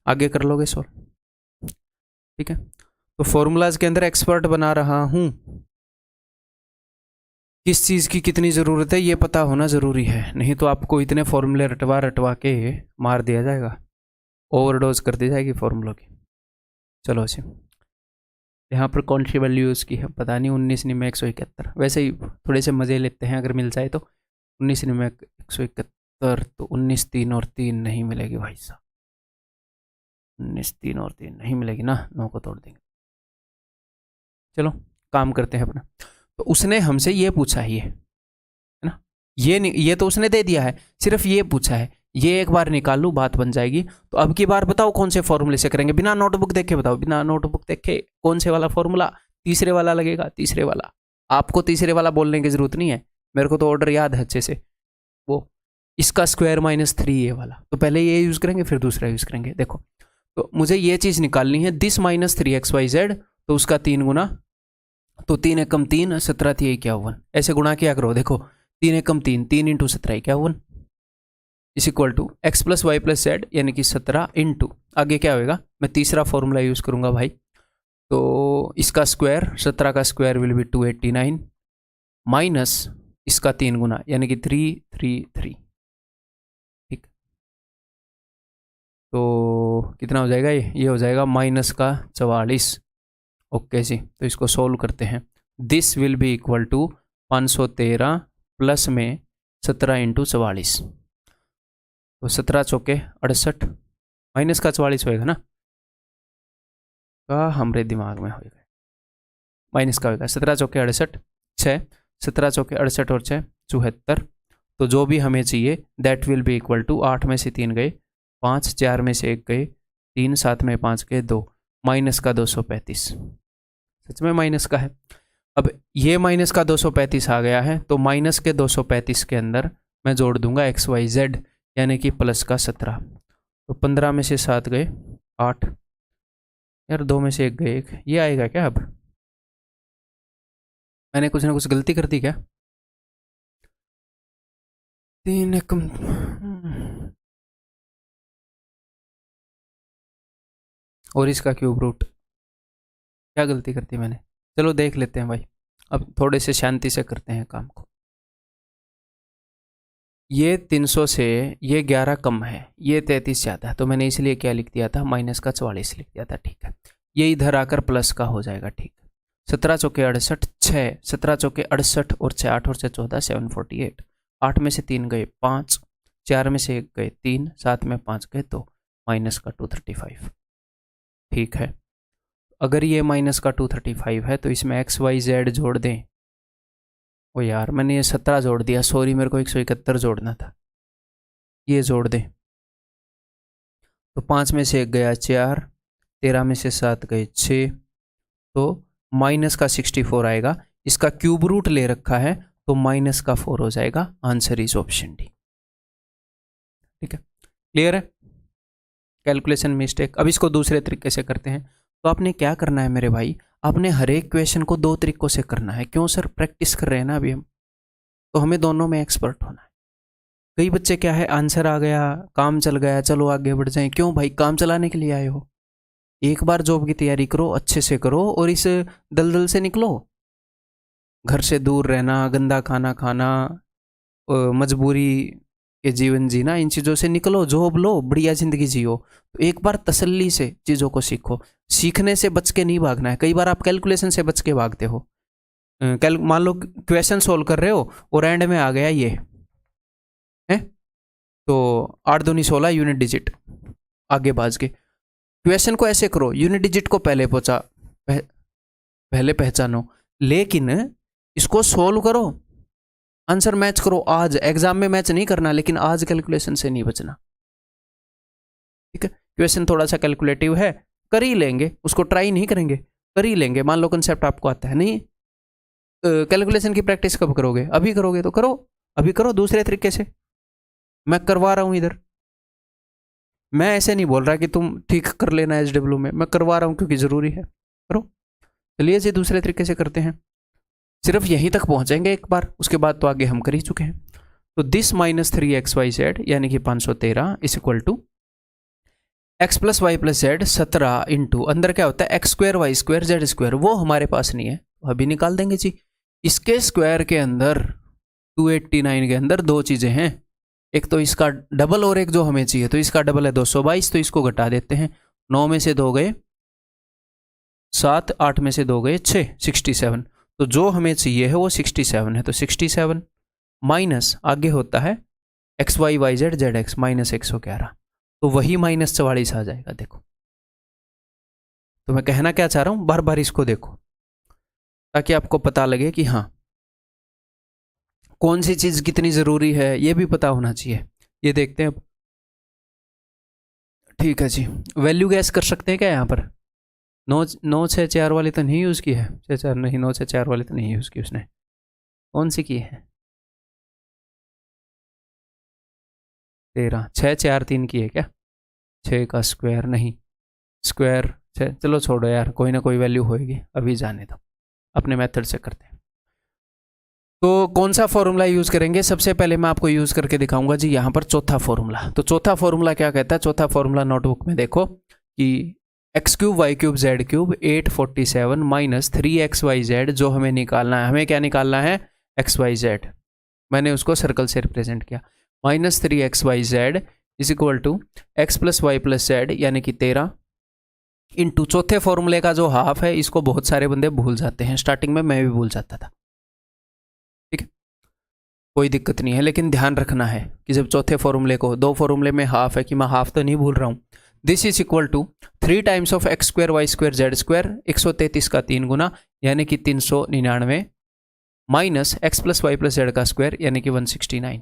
आगे कर लोगे सॉल्व, ठीक है। तो फॉर्मूलाज के अंदर एक्सपर्ट बना रहा हूँ, किस चीज़ की कितनी ज़रूरत है ये पता होना ज़रूरी है, नहीं तो आपको इतने फॉर्मूले रटवा रटवा के मार दिया जाएगा, ओवरडोज कर दी जाएगी फॉर्मूलों की। चलो जी, यहाँ पर कौन सी वैल्यू यूज़ की है पता नहीं, 19 नहीं में 171, वैसे ही थोड़े से मज़े लेते हैं अगर मिल जाए तो। 19 नहीं में 171, तो 19 3 और 3 नहीं मिलेगी भाई साहब, 19 3 और 3 नहीं मिलेगी ना, 9 को तोड़ देंगे। चलो काम करते हैं अपना। तो उसने हमसे ये पूछा है ना, ये तो उसने दे दिया है, सिर्फ ये पूछा है, ये एक बार निकाल लूँ बात बन जाएगी। तो अब की बार बताओ कौन से फॉर्मूले से करेंगे, बिना नोटबुक देखे बताओ, बिना नोटबुक देखे कौन से वाला फॉर्मूला, तीसरे वाला लगेगा, तीसरे वाला। आपको तीसरे वाला बोलने की जरूरत नहीं है, मेरे को तो ऑर्डर याद है अच्छे से। वो इसका स्क्वायर -3 ये वाला, तो पहले ये यूज करेंगे फिर दूसरा यूज करेंगे। देखो तो मुझे ये चीज निकालनी है, दिस -3xyz, तो उसका 3 गुना, तो 3 एकम 3, 17 थी 51, ऐसे गुणा किया करो। देखो 3 एकम 3, 3 into 17 51 is equal to x plus Y plus z, यानी कि 17 इंटू, आगे क्या होएगा, मैं तीसरा फॉर्मूला यूज करूंगा भाई। तो इसका स्क्वायर, 17 का स्क्वायर विल बी 289 माइनस इसका 3 गुना, यानी कि 333। ठीक, तो कितना हो जाएगा, ये हो जाएगा -44। ओके जी, तो इसको सोल्व करते हैं। This will be equal to 513 plus में 17 इंटू 44, तो 17 चौके 68, माइनस का 44 होएगा ना, हमारे दिमाग में होएगा माइनस का होएगा, 17 चौके 68, 6, 17 चौके 68 और 6 74, तो जो भी हमें चाहिए that will be equal to, 8 में से 3 गए 5, 4 में से 1 गए 3, 7 में 5 गए 2, माइनस का 235, सच में माइनस का है। अब ये माइनस का 235 आ गया है, तो माइनस के 235 के अंदर मैं जोड़ दूंगा XYZ, यानी कि प्लस का 17, तो 15 में से 7 गए 8, यार 2 में से 1 गए 1, ये आएगा क्या। अब मैंने कुछ ना कुछ गलती कर दी क्या, 3 एकम, और इसका क्यूब रूट, क्या गलती करती मैंने, चलो देख लेते हैं भाई, अब थोड़े से शांति से करते हैं काम को। ये 300 से ये 11 कम है, ये 33 ज़्यादा है, तो मैंने इसलिए क्या लिख दिया था, माइनस का 44 लिख दिया था। ठीक है, ये इधर आकर प्लस का हो जाएगा। ठीक, 17 चौके 68, 6, 17 चौके 68 और 6, 8 और 6 14, 748, 8 में से 3 गए 5, 4 में से 1 गए 3, 7 में 5 गए 2, माइनस का 235। ठीक है, अगर ये माइनस का 235 है तो इसमें XYZ जोड़ दें। ओ यार मैंने ये 17 जोड़ दिया, सॉरी, मेरे को 171 जोड़ना था, ये जोड़ दें। तो 5 में से 1 गया 4, 13 में से 7 गए 6, तो माइनस का 64 आएगा। इसका क्यूब रूट ले रखा है तो माइनस का 4 हो जाएगा। Answer is option D. ठीक है, क्लियर है, कैलकुलेशन मिस्टेक। अब इसको दूसरे तरीके से करते हैं। तो आपने क्या करना है मेरे भाई, आपने हर एक क्वेश्चन को 2 तरीकों से करना है। क्यों सर, प्रैक्टिस कर रहे हैं ना अभी हम, तो हमें दोनों में एक्सपर्ट होना है। कई बच्चे क्या है, आंसर आ गया, काम चल गया, चलो आगे बढ़ जाएं। क्यों भाई, काम चलाने के लिए आए हो। एक बार जॉब की तैयारी करो, अच्छे से करो और इस दलदल से निकलो। घर से दूर रहना, गंदा खाना खाना, मजबूरी के जीवन जीना, इन चीज़ों से निकलो, जॉब लो, बढ़िया ज़िंदगी जियो। तो एक बार तसल्ली से चीज़ों को सीखो। सीखने से बच के नहीं भागना है। कई बार आप कैलकुलेशन से बच के भागते हो। मान लो क्वेश्चन सोल्व कर रहे हो और एंड में आ गया ये है, तो 8 दूनी 16 यूनिट डिजिट, आगे भाज के क्वेश्चन को ऐसे करो, यूनिट डिजिट को पहले पहले पहचानो, लेकिन इसको सोल्व करो, आंसर मैच करो। आज एग्जाम में मैच नहीं करना, लेकिन आज कैलकुलेशन से नहीं बचना। ठीक है, क्वेश्चन थोड़ा सा कैलकुलेटिव है, कर ही लेंगे, उसको ट्राई नहीं करेंगे, कर ही लेंगे। मान लो कंसेप्ट आपको आता है नहीं, कैलकुलेशन की प्रैक्टिस कब करोगे, अभी करोगे तो करो, अभी करो दूसरे तरीके से। मैं करवा रहा हूं इधर, मैं ऐसे नहीं बोल रहा कि तुम ठीक कर लेना SW में, मैं करवा रहा हूं क्योंकि जरूरी है, करो। चलिए जी दूसरे तरीके से करते हैं। सिर्फ यहीं तक पहुंचेंगे एक बार, उसके बाद तो आगे हम कर ही चुके हैं। तो दिस -3xyz यानी कि 513 is equal to x plus Y plus z 17 into, अंदर क्या होता है x² y² z², वो हमारे पास नहीं है, अभी निकाल देंगे जी। इसके स्क्वायर के अंदर 289 के अंदर 2 चीजें हैं, एक तो इसका डबल और एक जो हमें चाहिए, तो इसका डबल है 222, तो इसको घटा देते हैं। 9 में से 2 गए 7, 8 में से 2 गए 6, 67, तो जो हमें चाहिए है वो 67 है, तो 67 माइनस आगे होता है XY YZ ZX -111, तो वही -44 आ जाएगा। देखो तो मैं कहना क्या चाह रहा हूँ, बार बार इसको देखो ताकि आपको पता लगे कि हाँ कौन सी चीज़ कितनी ज़रूरी है, ये भी पता होना चाहिए। ये देखते हैं अब। ठीक है जी, वैल्यू गैस कर सकते हैं क्या यहाँ पर? 9 6 4 वाली तो नहीं यूज़ की है, 6 4 नहीं, 9 6 4 वाली तो नहीं यूज़ की उसने। कौन सी की है? 13 6 4 3 की है क्या? 6 का स्क्वायर नहीं, स्क्वायर 6, चलो छोड़ो यार, कोई ना कोई वैल्यू होएगी, अभी जाने दो, अपने मेथड से करते हैं। तो कौन सा फॉर्मूला यूज़ करेंगे? सबसे पहले मैं आपको यूज़ करके दिखाऊंगा जी यहाँ पर चौथा फॉर्मूला। तो चौथा फॉर्मूला क्या कहता है? चौथा फॉर्मूला नोटबुक में देखो कि x cube Y cube Z cube 847 minus 3xyz, जो हमें निकालना है, हमें क्या निकालना है? xyz। मैंने उसको सर्कल से रिप्रेजेंट किया। Minus 3xyz is equal to x plus Y plus z यानी कि 13 इंटू चौथे फॉर्मूले का जो हाफ है, इसको बहुत सारे बंदे भूल जाते हैं, स्टार्टिंग में मैं भी भूल जाता था, ठीक है, कोई दिक्कत नहीं है, लेकिन ध्यान रखना है कि जब चौथे फॉर्मूले को, दो फॉर्मूले में हाफ है, कि मैं हाफ तो नहीं भूल रहा हूँ। This is equal to 3 times of x square y square z square, 133 का 3 गुना यानी कि 399, minus x plus Y plus z का स्क्वायर यानी कि 169।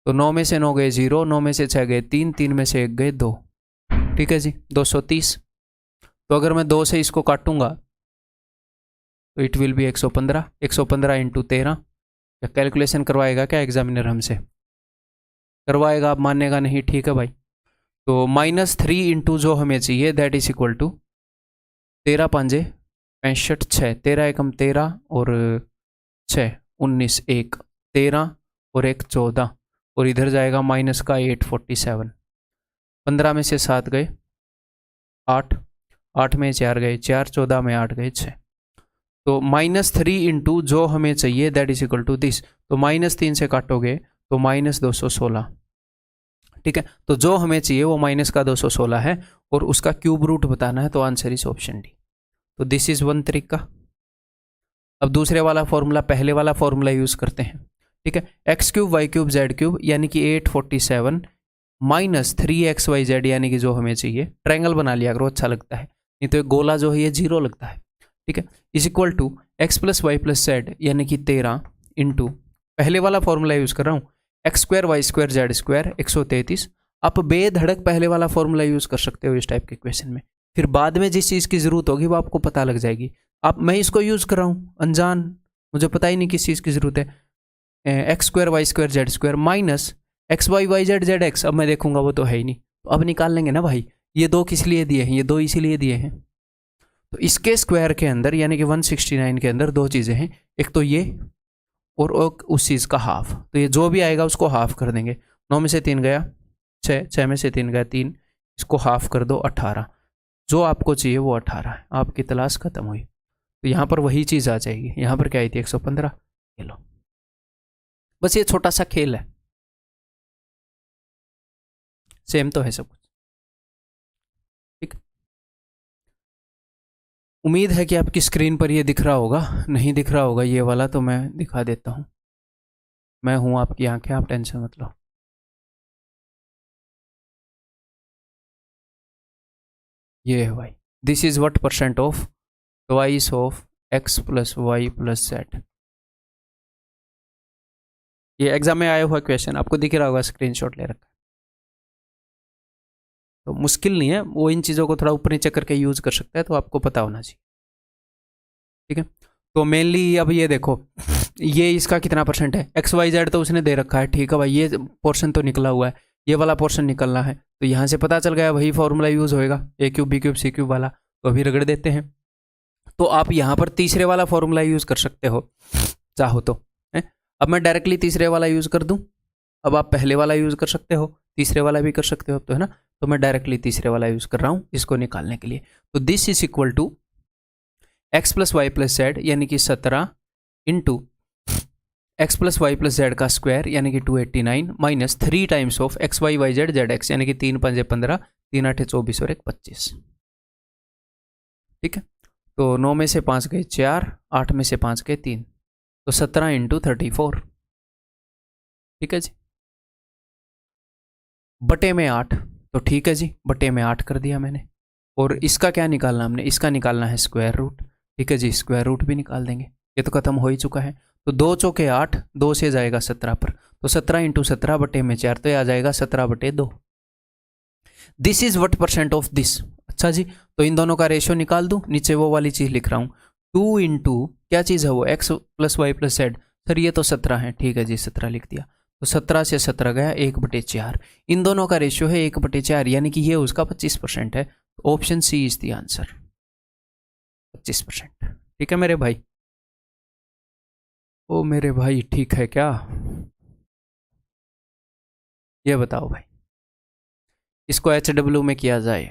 तो 9 में से 9 गए 0, 9 में से 6 गए 3, 3 में से 1 गए 2, ठीक है जी, 230। तो अगर मैं 2 से इसको काटूंगा तो इट विल बी 115, 115 इंटू 13। क्या कैलकुलेशन करवाएगा क्या एग्जामिनर हमसे? करवाएगा, आप मानेगा नहीं, ठीक है भाई। तो -3 इंटू जो हमें चाहिए दैट इज इक्वल टू 13 5 65 6, 13 एकम 13 और 6 19, 1 13 और 1 14, और इधर जाएगा माइनस का 847। 15 में से 7 गए 8, 8 में 4 गए 4, 14 में 8 गए 6। तो -3 इंटू जो हमें चाहिए that is equal to this. तो -3 से काटोगे तो -216, ठीक है। तो जो हमें चाहिए वो माइनस का 216 है और उसका क्यूब रूट बताना है, तो आंसर इज ऑप्शन डी। तो दिस इज वन तरीका। अब दूसरे वाला फॉर्मूला, पहले वाला फॉर्मूला यूज करते हैं, ठीक है। X cube Y cube Z cube यानी कि 847 माइनस 3xyz यानी कि जो हमें चाहिए, ट्रायंगल बना लिया करो, अच्छा लगता है, नहीं तो एक गोला जो है ये 0 लगता है, ठीक है। Is equal to x plus Y plus z यानी कि 13 इंटू, पहले वाला फॉर्मूला यूज कर रहा हूँ, x square y square z square 133। आप बेधड़क पहले वाला फॉर्मूला यूज कर सकते हो इस टाइप के क्वेश्चन में, फिर बाद में जिस चीज़ की जरूरत होगी वो आपको पता लग जाएगी। आप, मैं इसको यूज कर रहा हूँ अनजान, मुझे पता ही नहीं किस चीज़ की जरूरत है। X square y square z square minus x y y z z x, अब मैं देखूंगा वो तो है ही नहीं, तो अब निकाल लेंगे ना भाई, ये दो किस लिए दिए हैं, ये दो इसीलिए दिए हैं। तो इसके स्क्वायर के अंदर यानी कि 169 के अंदर दो चीज़ें हैं, एक तो ये और उस चीज़ का हाफ, तो ये जो भी आएगा उसको हाफ कर देंगे। 9 में से 3 गया 6, 6 में से 3 गया 3, इसको हाफ कर दो 18, जो आपको चाहिए वो 18 है, आपकी तलाश खत्म हुई। तो यहाँ पर वही चीज़ आ जाएगी, यहाँ पर क्या आई थी 115, ये लो। बस ये छोटा सा खेल है, सेम तो है सब कुछ, ठीक। उम्मीद है कि आपकी स्क्रीन पर ये दिख रहा होगा, नहीं दिख रहा होगा ये वाला तो मैं दिखा देता हूँ। मैं हूँ आपकी आंखें, आप टेंशन मत लो। ये है भाई, this is what percent of twice of x plus Y plus z. ये एग्जाम में आया हुआ क्वेश्चन, आपको दिख रहा होगा, स्क्रीनशॉट ले रखा है। तो मुश्किल नहीं है, वो इन चीज़ों को थोड़ा ऊपर नीचे करके यूज कर सकता है, तो आपको पता होना चाहिए, ठीक है। तो मेनली अब ये देखो, ये इसका कितना परसेंट है, एक्स वाई जेड तो उसने दे रखा है, ठीक है भाई, ये पोर्शन तो निकला हुआ है, ये वाला पोर्शन निकलना है, तो यहाँ से पता चल गया वही फॉर्मूला यूज होएगा, ए cube b cube c cube वाला। तो अभी रगड़ देते हैं। तो आप यहाँ पर तीसरे वाला फॉर्मूला यूज कर सकते हो चाहो तो, है? अब मैं डायरेक्टली तीसरे वाला यूज कर दूं, अब आप पहले वाला यूज कर सकते हो, तीसरे वाला भी कर सकते हो, तो है ना। तो मैं डायरेक्टली तीसरे वाला यूज कर रहा हूँ इसको निकालने के लिए। तो this is equal to x plus Y plus z यानी कि 17 into x plus Y plus z का स्क्वायर यानी कि 289 minus 3 times of x y y z z x यानी कि 3 5 15, 3 8 24 और 1 25, ठीक है। तो 9 में से 5 गए 4, 8 में से 5 गए 3, तो 17 इंटू 34, ठीक है जी, बटे में 8, तो ठीक है जी, बटे में 8 कर दिया मैंने। और इसका क्या निकालना हमने, इसका निकालना है स्क्वायर रूट। ठीक है जी, स्क्वायर रूट भी निकाल देंगे, ये तो खत्म हो ही चुका है। तो 2 चौके 8, 2 से जाएगा 17 पर, तो 17 इंटू 17 बटे में 4, तो ये आ जाएगा 17 बटे 2। This is what percent of this. अच्छा जी, तो इन दोनों का रेशियो निकाल दूं, नीचे वो वाली चीज लिख रहा हूं, 2 इंटू क्या चीज है वो, x plus Y plus z. Sir ये तो 17 है, ठीक है जी 17 लिख दिया। तो 17 से 17 गया 1/4, इन दोनों का रेशियो है 1/4, यानी कि ये उसका 25% है। Option c is the answer, 25%। ठीक है मेरे भाई, ओ मेरे भाई ठीक है क्या, ये बताओ भाई, इसको HW में किया जाए,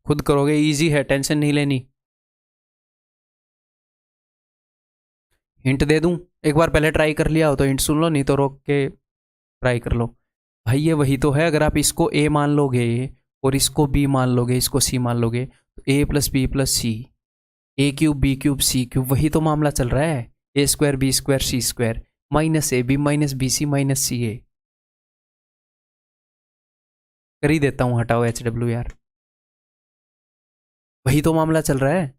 खुद करोगे, इजी है, टेंशन नहीं लेनी। हिंट दे दूं, एक बार पहले ट्राई कर लिया हो तो हिंट सुन लो, नहीं तो रोक के ट्राई कर लो। भाई ये वही तो है, अगर आप इसको A मान लोगे और इसको B मान लोगे, इसको C मान लोगे, तो A plus B plus c, a cube b cube c cube, वही तो मामला चल रहा है। A square B square C square minus a b minus b c minus c a. कर ही देता हूं, हटाओ HW यार, वही तो मामला चल रहा है,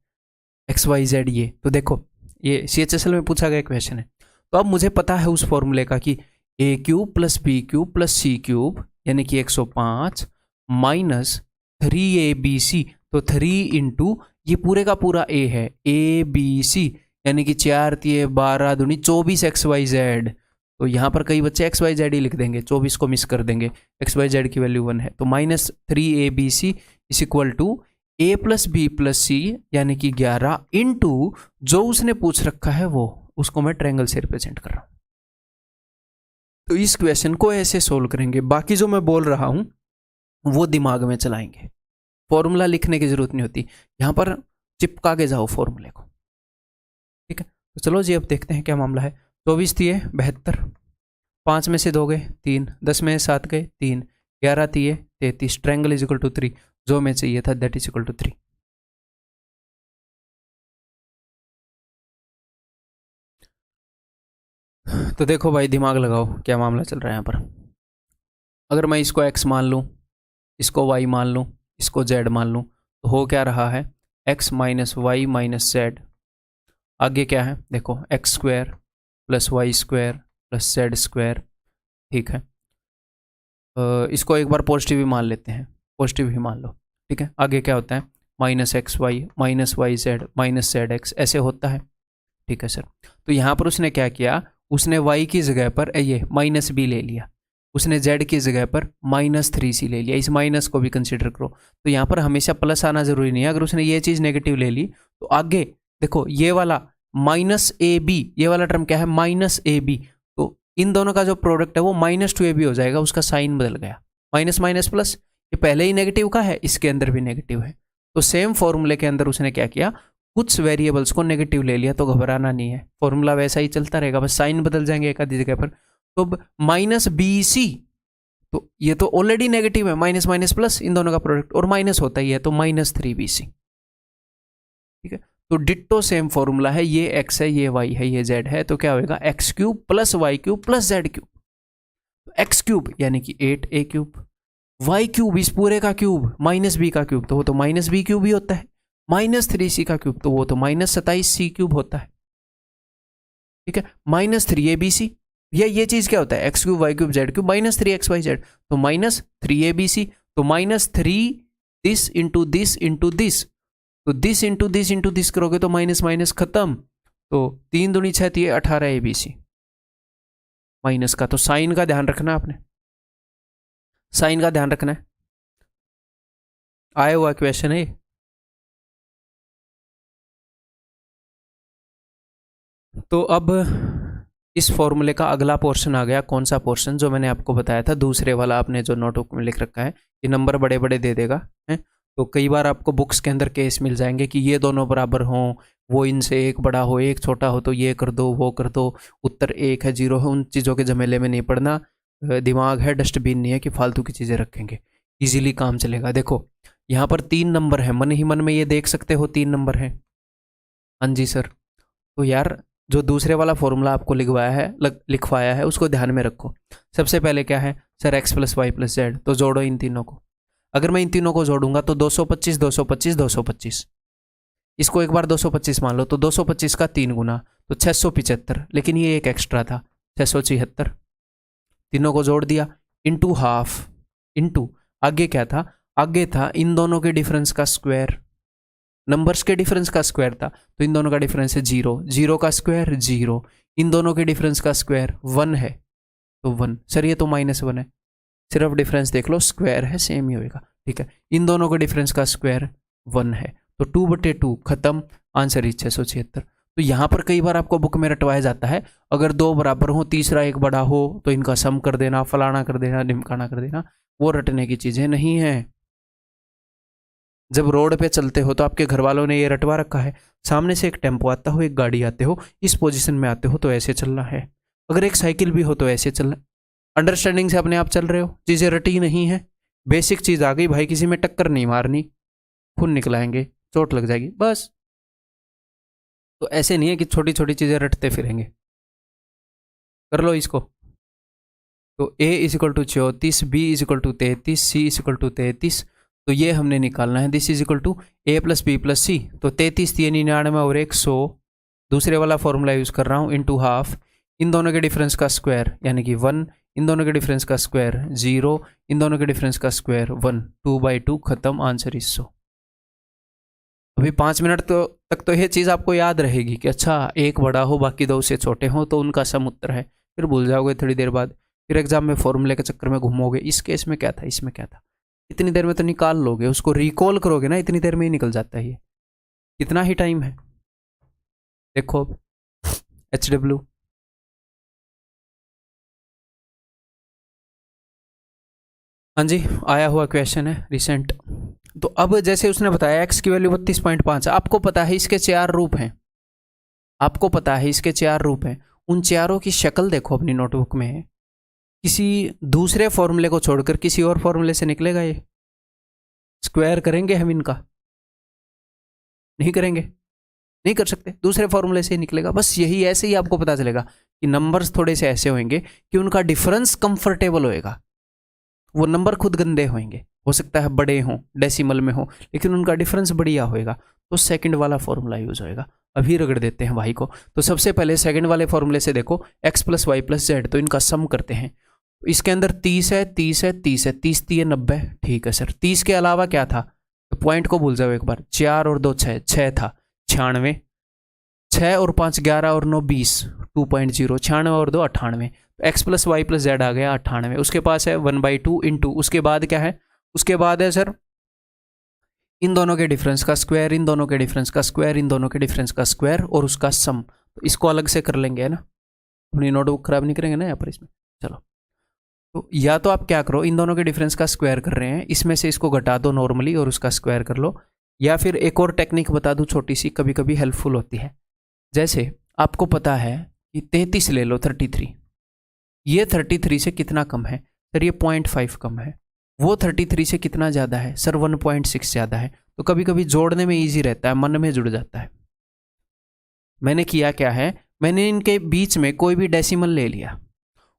एक्स वाई जेड। ये तो देखो, ये CHSL में पूछा गया क्वेश्चन है। तो अब मुझे पता है उस फॉर्मूले का कि a cube plus B cube plus C cube यानी कि 105 माइनस 3ABC, तो 3 इंटू ये पूरे का पूरा ए है, ABC यानी कि 4 3 12 दूनी 24 XYZ। तो यहाँ पर कई बच्चे XYZ ही लिख देंगे, 24 को मिस कर देंगे, XYZ की वैल्यू 1 है। तो minus 3ABC is equal to A plus B plus c यानी कि 11 इंटू जो उसने पूछ रखा है वो, उसको मैं ट्रायंगल से रिप्रेजेंट कर रहा हूं। तो इस क्वेश्चन को ऐसे सोल्व करेंगे, बाकी जो मैं बोल रहा हूं वो दिमाग में चलाएंगे, फॉर्मूला लिखने की जरूरत नहीं होती, यहां पर चिपका के जाओ फॉर्मूले को। ठीक है, तो चलो जी अब देखते हैं क्या मामला है। 24 दिए 72, 5 में से 2 गए 3, 10 में 7 गए 3, 11 दिए 33, ट्रायंगल इज इक्वल टू 3, जो हमें चाहिए था दैट इज इक्वल टू 3। तो देखो भाई दिमाग लगाओ क्या मामला चल रहा है यहाँ पर। अगर मैं इसको x मान लूँ, इसको y मान लूँ, इसको z मान लूँ, तो हो क्या रहा है, x minus y minus z. आगे क्या है देखो, x square plus y square plus z square. ठीक है, इसको एक बार पॉजिटिव ही मान लेते हैं, पॉजिटिव ही मान लो। ठीक है, आगे क्या होता है, minus x y minus y z minus z x, ऐसे होता है। ठीक है सर, तो यहाँ पर उसने क्या किया, उसने y की जगह पर ये माइनस बी ले लिया, उसने z की जगह पर -3c ले लिया, इस माइनस को भी कंसिडर करो। तो यहाँ पर हमेशा प्लस आना जरूरी नहीं है, अगर उसने ये चीज़ नेगेटिव ले ली तो आगे देखो ये वाला -AB, ये वाला टर्म क्या है -AB, तो इन दोनों का जो प्रोडक्ट है वो -2AB हो जाएगा, उसका साइन बदल गया, माइनस माइनस प्लस, ये पहले ही नेगेटिव का है, इसके अंदर भी नेगेटिव है। तो सेम फॉर्मूले के अंदर उसने क्या किया, कुछ वेरिएबल्स को नेगेटिव ले लिया, तो घबराना नहीं है, फॉर्मूला वैसा ही चलता रहेगा, बस साइन बदल जाएंगे एक आधी जगह पर। तो -BC, तो ये तो ऑलरेडी नेगेटिव है, माइनस माइनस प्लस, इन दोनों का प्रोडक्ट और माइनस होता ही है, तो -3BC। ठीक है, तो डिट्टो सेम फॉर्मूला है, ये x है, ये y है, ये z है, तो क्या होगा x cube plus Y cube plus Z cube. X cube यानी कि 8a क्यूब, वाई क्यूब इस पूरे का क्यूब माइनस बी का क्यूब, तो वो तो माइनस बी क्यूब ही होता है, -3c का क्यूब, तो वो तो -27c क्यूब होता है। ठीक है, -3ABC, ये चीज क्या होता है, x cube Y cube Z cube -3xyz, तो -3ABC, तो -3 this into this into this, तो this into this into this करोगे तो माइनस माइनस खत्म, तो 3 दूनी 6 थी 18 ABC माइनस का। तो साइन का ध्यान रखना, आपने साइन का ध्यान रखना है, आया हुआ क्वेश्चन है। तो अब इस फॉर्मूले का अगला पोर्शन आ गया, कौन सा पोर्शन, जो मैंने आपको बताया था दूसरे वाला, आपने जो नोटबुक में लिख रखा है, ये नंबर बड़े बड़े दे देगा है। तो कई बार आपको बुक्स के अंदर केस मिल जाएंगे कि ये दोनों बराबर हों, वो इनसे एक बड़ा हो एक छोटा हो, तो ये कर दो वो कर दो, उत्तर 1 है 0 है, उन चीज़ों के झमेले में नहीं पड़ना। दिमाग है, डस्टबिन नहीं है कि फालतू की चीज़ें रखेंगे, ईजिली काम चलेगा। देखो यहाँ पर 3 नंबर है, मन ही मन में ये देख सकते हो 3 नंबर है, हाँ जी सर। तो यार जो दूसरे वाला फॉर्मूला आपको लिखवाया है उसको ध्यान में रखो। सबसे पहले क्या है sir, x plus Y plus Z, तो जोड़ो इन तीनों को। अगर मैं इन तीनों को जोड़ूंगा तो 225 225 225, इसको एक बार 225 मान लो तो 225 का 3 गुना तो 675, लेकिन ये एक एक्स्ट्रा था 676। तीनों को जोड़ दिया इंटू हाफ, इंटू आगे क्या था, आगे था इन दोनों के डिफरेंस का स्क्वायर, नंबर्स के डिफरेंस का स्क्वायर था, तो इन दोनों का डिफरेंस है 0, 0 का स्क्वायर 0, इन दोनों के डिफरेंस का स्क्वायर 1 है तो 1। सर ये तो -1 है, सिर्फ डिफरेंस देख लो, स्क्वायर है सेम ही होएगा, ठीक है। इन दोनों के डिफरेंस का स्क्वायर 1 है तो 2/2 खत्म, आंसर ही 676। तो यहाँ पर कई बार आपको बुक में रटवाया जाता है, अगर दो बराबर हो तीसरा एक बड़ा हो तो इनका सम कर देना, फलाना कर देना, ढिमकाना कर देना, वो रटने की चीजें नहीं है। जब रोड पे चलते हो तो आपके घर वालों ने ये रटवा रखा है, सामने से एक टेम्पो आता हो, एक गाड़ी आते हो, इस पोजीशन में आते हो तो ऐसे चलना है, अगर एक साइकिल भी हो तो ऐसे चलना। अंडरस्टैंडिंग से अपने आप चल रहे हो, चीजें रटी नहीं है, बेसिक चीज आ गई भाई, किसी में टक्कर नहीं मारनी, खून निकलाएंगे, चोट लग जाएगी बस। तो ऐसे नहीं है कि छोटी छोटी चीजें रटते फिरेंगे। कर लो इसको। तो a = 34, b = 33, c = 33, तो ये हमने निकालना है। This is equal to a + b + c, तो 33 3 99 और 100, दूसरे वाला फॉर्मूला यूज कर रहा हूँ, इंटू हाफ, इन दोनों के डिफरेंस का स्क्वायर यानी कि 1, इन दोनों के डिफरेंस का स्क्वायर 0, इन दोनों के डिफरेंस का स्क्वायर 1, 2/2 खत्म, आंसर इज 100। अभी 5 मिनट तक तो ये चीज़ आपको याद रहेगी कि अच्छा एक बड़ा हो बाकी दो उससे छोटे हो तो उनका सम उत्तर है, फिर भूल जाओगे थोड़ी देर बाद, फिर एग्जाम में फॉर्मूले के चक्कर में घूमोगे, इस केस में क्या था, इसमें क्या था, इतनी देर में तो निकाल लोगे, उसको रिकॉल करोगे ना, इतनी देर में ही निकल जाता है ये। कितना ही टाइम है देखो, HW हाँ जी, आया हुआ क्वेश्चन है रिसेंट। तो अब जैसे उसने बताया x की वैल्यू 32.5, आपको पता है इसके 4 रूप हैं, आपको पता है इसके 4 रूप हैं, उन चारों की शक्ल देखो अपनी नोटबुक में है, किसी दूसरे फॉर्मूले को छोड़कर किसी और फॉर्मूले से निकलेगा ये? स्क्वायर करेंगे हम इनका? नहीं करेंगे, नहीं कर सकते, दूसरे फॉर्मूले से ही निकलेगा। बस यही, ऐसे ही आपको पता चलेगा कि नंबर्स थोड़े से ऐसे होंगे कि उनका डिफरेंस कंफर्टेबल होएगा, वो नंबर खुद गंदे होंगे, हो सकता है बड़े हों, डेसिमल में हो, लेकिन उनका डिफरेंस बढ़िया होएगा, तो सेकंड वाला फॉर्मूला यूज होएगा। अभी रगड़ देते हैं भाई को। तो सबसे पहले सेकंड वाले फॉर्मूले से देखो, x + y + z, तो इनका सम करते हैं। इसके अंदर 30 है, 30 है, 30 है, 30 3 90, ठीक है सर। 30 के अलावा क्या था, तो पॉइंट को भूल जाओ एक बार, 4 और 2 6, 6 था, 96, 6 और 5 11 और 9 20, 2.0, 96 और 2 98, तो x + y + z आ गया 98। उसके पास है 1/2 इंटू, उसके बाद क्या है, उसके बाद है सर इन दोनों के डिफरेंस का स्क्वायर, इन दोनों के डिफरेंस का स्क्वायर, इन दोनों के डिफरेंस का स्क्वायर और उसका सम। तो इसको अलग से कर लेंगे, है ना, अपनी नोटबुक खराब नहीं करेंगे ना यहाँ पर इसमें। चलो, तो या तो आप क्या करो, इन दोनों के डिफरेंस का स्क्वायर कर रहे हैं, इसमें से इसको घटा दो नॉर्मली और उसका स्क्वायर कर लो, या फिर एक और टेक्निक बता दूं छोटी सी, कभी कभी हेल्पफुल होती है। जैसे आपको पता है कि 33 ले लो, 33, ये 33 से कितना कम है सर, ये 0.5 कम है, वो 33 से कितना ज़्यादा है सर, 1.6 ज़्यादा है। तो कभी कभी जोड़ने में ईजी रहता है, मन में जुड़ जाता है। मैंने किया क्या है, मैंने इनके बीच में कोई भी डेसिमल ले लिया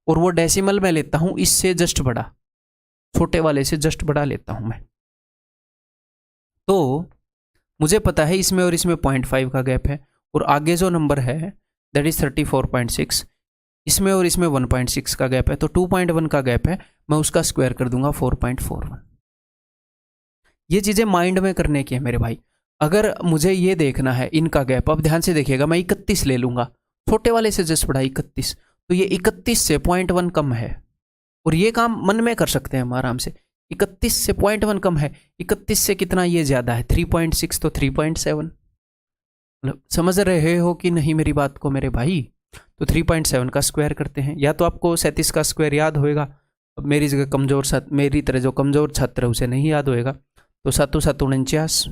और वो डेसिमल मैं लेता हूं इससे जस्ट बड़ा, छोटे वाले से जस्ट बड़ा लेता हूं मैं। तो मुझे पता है इसमें और इसमें 0.5 का गैप है, और आगे जो नंबर है दैट इज 34.6, इसमें और इसमें 1.6 का गैप है, तो 2.1 का गैप है, मैं उसका स्क्वायर कर दूंगा 4.41। ये चीजें माइंड में करने की है मेरे भाई। अगर मुझे ये देखना है इनका गैप, अब ध्यान से देखिएगा, मैं 31 ले लूंगा, छोटे वाले से जस्ट बड़ा 31, तो ये 31 से 0.1 कम है, और ये काम मन में कर सकते हैं हम आराम से। 31 से 0.1 कम है, 31 से कितना ये ज्यादा है, 3.6, तो 3.7। मतलब समझ रहे हो कि नहीं मेरी बात को मेरे भाई? तो 3.7 का स्क्वायर करते हैं, या तो आपको 37 का स्क्वायर याद होएगा, अब मेरी जगह कमजोर मेरी तरह जो कमजोर छात्र है उसे नहीं याद होएगा, तो 7 7 49,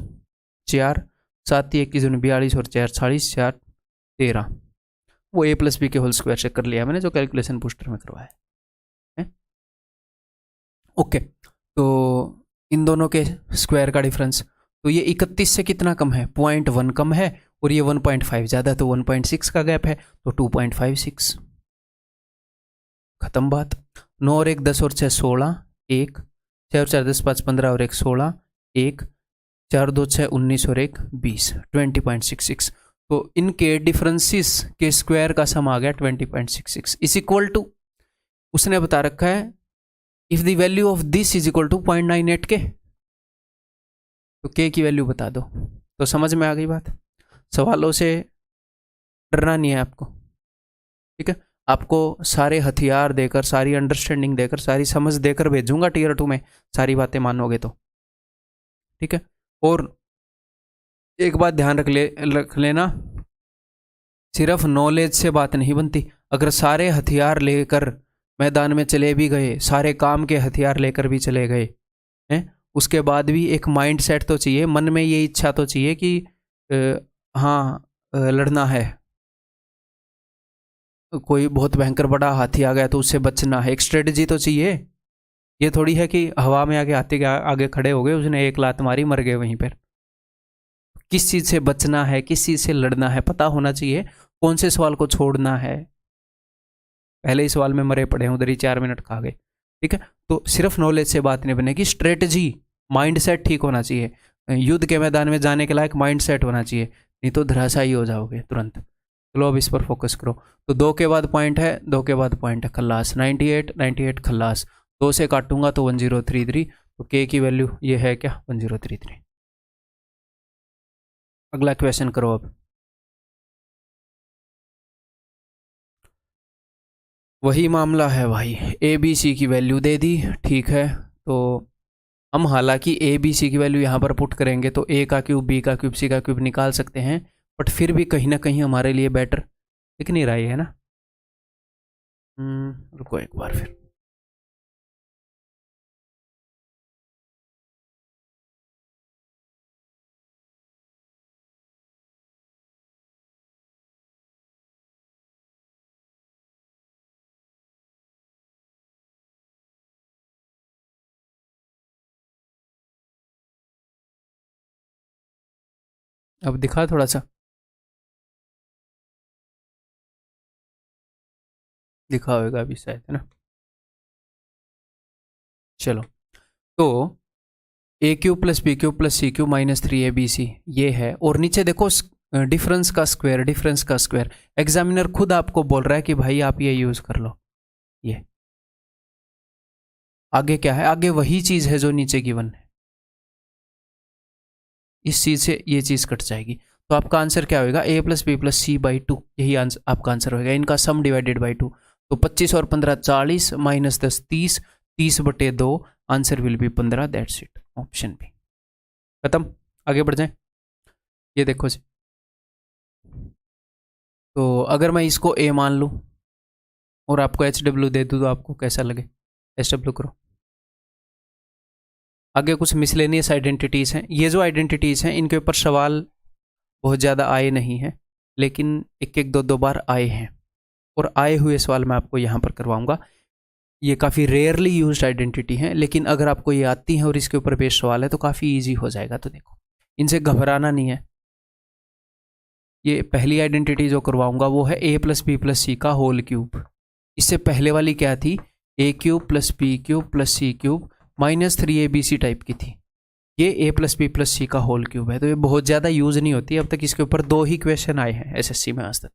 4 7 1 42 और 4 40, 4 13, वो a + b के होल स्क्वायर से कर लिया मैंने, जो कैलकुलेशन पोस्टर में करवाया है। ओके, तो इन दोनों के स्क्वायर का डिफरेंस, तो ये 31 से कितना कम है, 0.1 कम है, और ये 1.5 ज़्यादा तो 1.6 का गैप है, तो 2.56, खत्म बात। 9 और 1 10 और 6 16, 1 6 और 4 10 5 15 और 1 16, 1 4 2 6 19 और 1 20, 20.66। तो इनके डिफरेंसेस के स्क्वायर का सम आ गया 20.66 इज इक्वल टू, उसने बता रखा है if the value of this is equal to 0.98 के, तो के की वैल्यू बता दो। तो समझ में आ गई बात, सवालों से डरना नहीं है आपको, ठीक है। आपको सारे हथियार देकर, सारी अंडरस्टैंडिंग देकर, सारी समझ देकर भेजूंगा टीयर 2 में, सारी बातें मानोगे तो, ठीक है। और एक बात ध्यान रख लेना, सिर्फ नॉलेज से बात नहीं बनती। अगर सारे हथियार लेकर मैदान में चले भी गए, सारे काम के हथियार लेकर भी चले गए हैं, उसके बाद भी एक माइंड सेट तो चाहिए, मन में ये इच्छा तो चाहिए कि हाँ लड़ना है, कोई बहुत भयंकर बड़ा हाथी आ गया तो उससे बचना है, एक स्ट्रेटजी तो चाहिए। ये थोड़ी है कि हवा में आगे हाथी के आगे खड़े हो गए, उसने एक लात मारी, मर गए वहीं पर। किस चीज़ से बचना है, किस चीज़ से लड़ना है, पता होना चाहिए, कौन से सवाल को छोड़ना है। पहले ही सवाल में मरे पड़े हैं, उधर ही 4 मिनट खा गए, ठीक है। तो सिर्फ नॉलेज से बात नहीं बनेगी, स्ट्रेटजी, माइंड सेट ठीक होना चाहिए। युद्ध के मैदान में जाने के लायक माइंड सेट होना चाहिए, नहीं तो धराशायी हो जाओगे तुरंत। चलो अब इस पर फोकस करो। तो 2 के बाद पॉइंट है, 2 के बाद पॉइंट है, खल्लास 98 98 खल्लास, 2 से काटूंगा तो 1033, तो के की वैल्यू ये है क्या 1033। अगला क्वेश्चन करो अब। वही मामला है भाई, ए बी सी की वैल्यू दे दी, ठीक है। तो हम हालांकि ए बी सी की वैल्यू यहाँ पर पुट करेंगे तो ए का क्यूब, बी का क्यूब, सी का क्यूब निकाल सकते हैं, बट फिर भी कहीं ना कहीं हमारे लिए बेटर दिख नहीं रहा है ना। रुको एक बार फिर, अब दिखा थोड़ा सा, दिखा होगा अभी शायद, है ना। चलो, तो a cube plus B cube plus C cube minus 3 ABC ये है, और नीचे देखो डिफरेंस का स्क्वायर, डिफरेंस का स्क्वायर। एग्जामिनर खुद आपको बोल रहा है कि भाई आप ये यूज कर लो। ये आगे क्या है, आगे वही चीज है जो नीचे गिवन है, इस चीज से ये चीज कट जाएगी। तो आपका आंसर क्या होगा, a plus B plus c by 2, यही आंसर आपका आंसर होगा, इनका सम डिवाइडेड बाई 2। तो 25 और 15 40, minus 10 30, 30/2, answer will be 15, that's it, option b. खत्म, आगे बढ़ जाए। ये देखो जी, तो अगर मैं इसको ए मान लूँ और आपको HW दे दूँ तो आपको कैसा लगे, HW करो। आगे कुछ मिसलेनियस आइडेंटिटीज़ हैं, ये जो आइडेंटिटीज़ हैं इनके ऊपर सवाल बहुत ज़्यादा आए नहीं हैं, लेकिन एक एक दो दो बार आए हैं, और आए हुए सवाल मैं आपको यहाँ पर करवाऊँगा। ये काफ़ी रेयरली यूज्ड आइडेंटिटी हैं, लेकिन अगर आपको ये आती हैं और इसके ऊपर बेस्ड सवाल है तो काफ़ी ईजी हो जाएगा। तो देखो, इनसे घबराना नहीं है। ये पहली आइडेंटिटी जो करवाऊंगा वो है a plus B plus c का होल क्यूब। इससे पहले वाली क्या थी, a cube plus B cube plus C cube minus 3ABC type की थी। ये a plus B plus c का होल क्यूब है, तो ये बहुत ज़्यादा यूज नहीं होती। अब तक इसके ऊपर 2 ही क्वेश्चन आए हैं SSC में आज तक,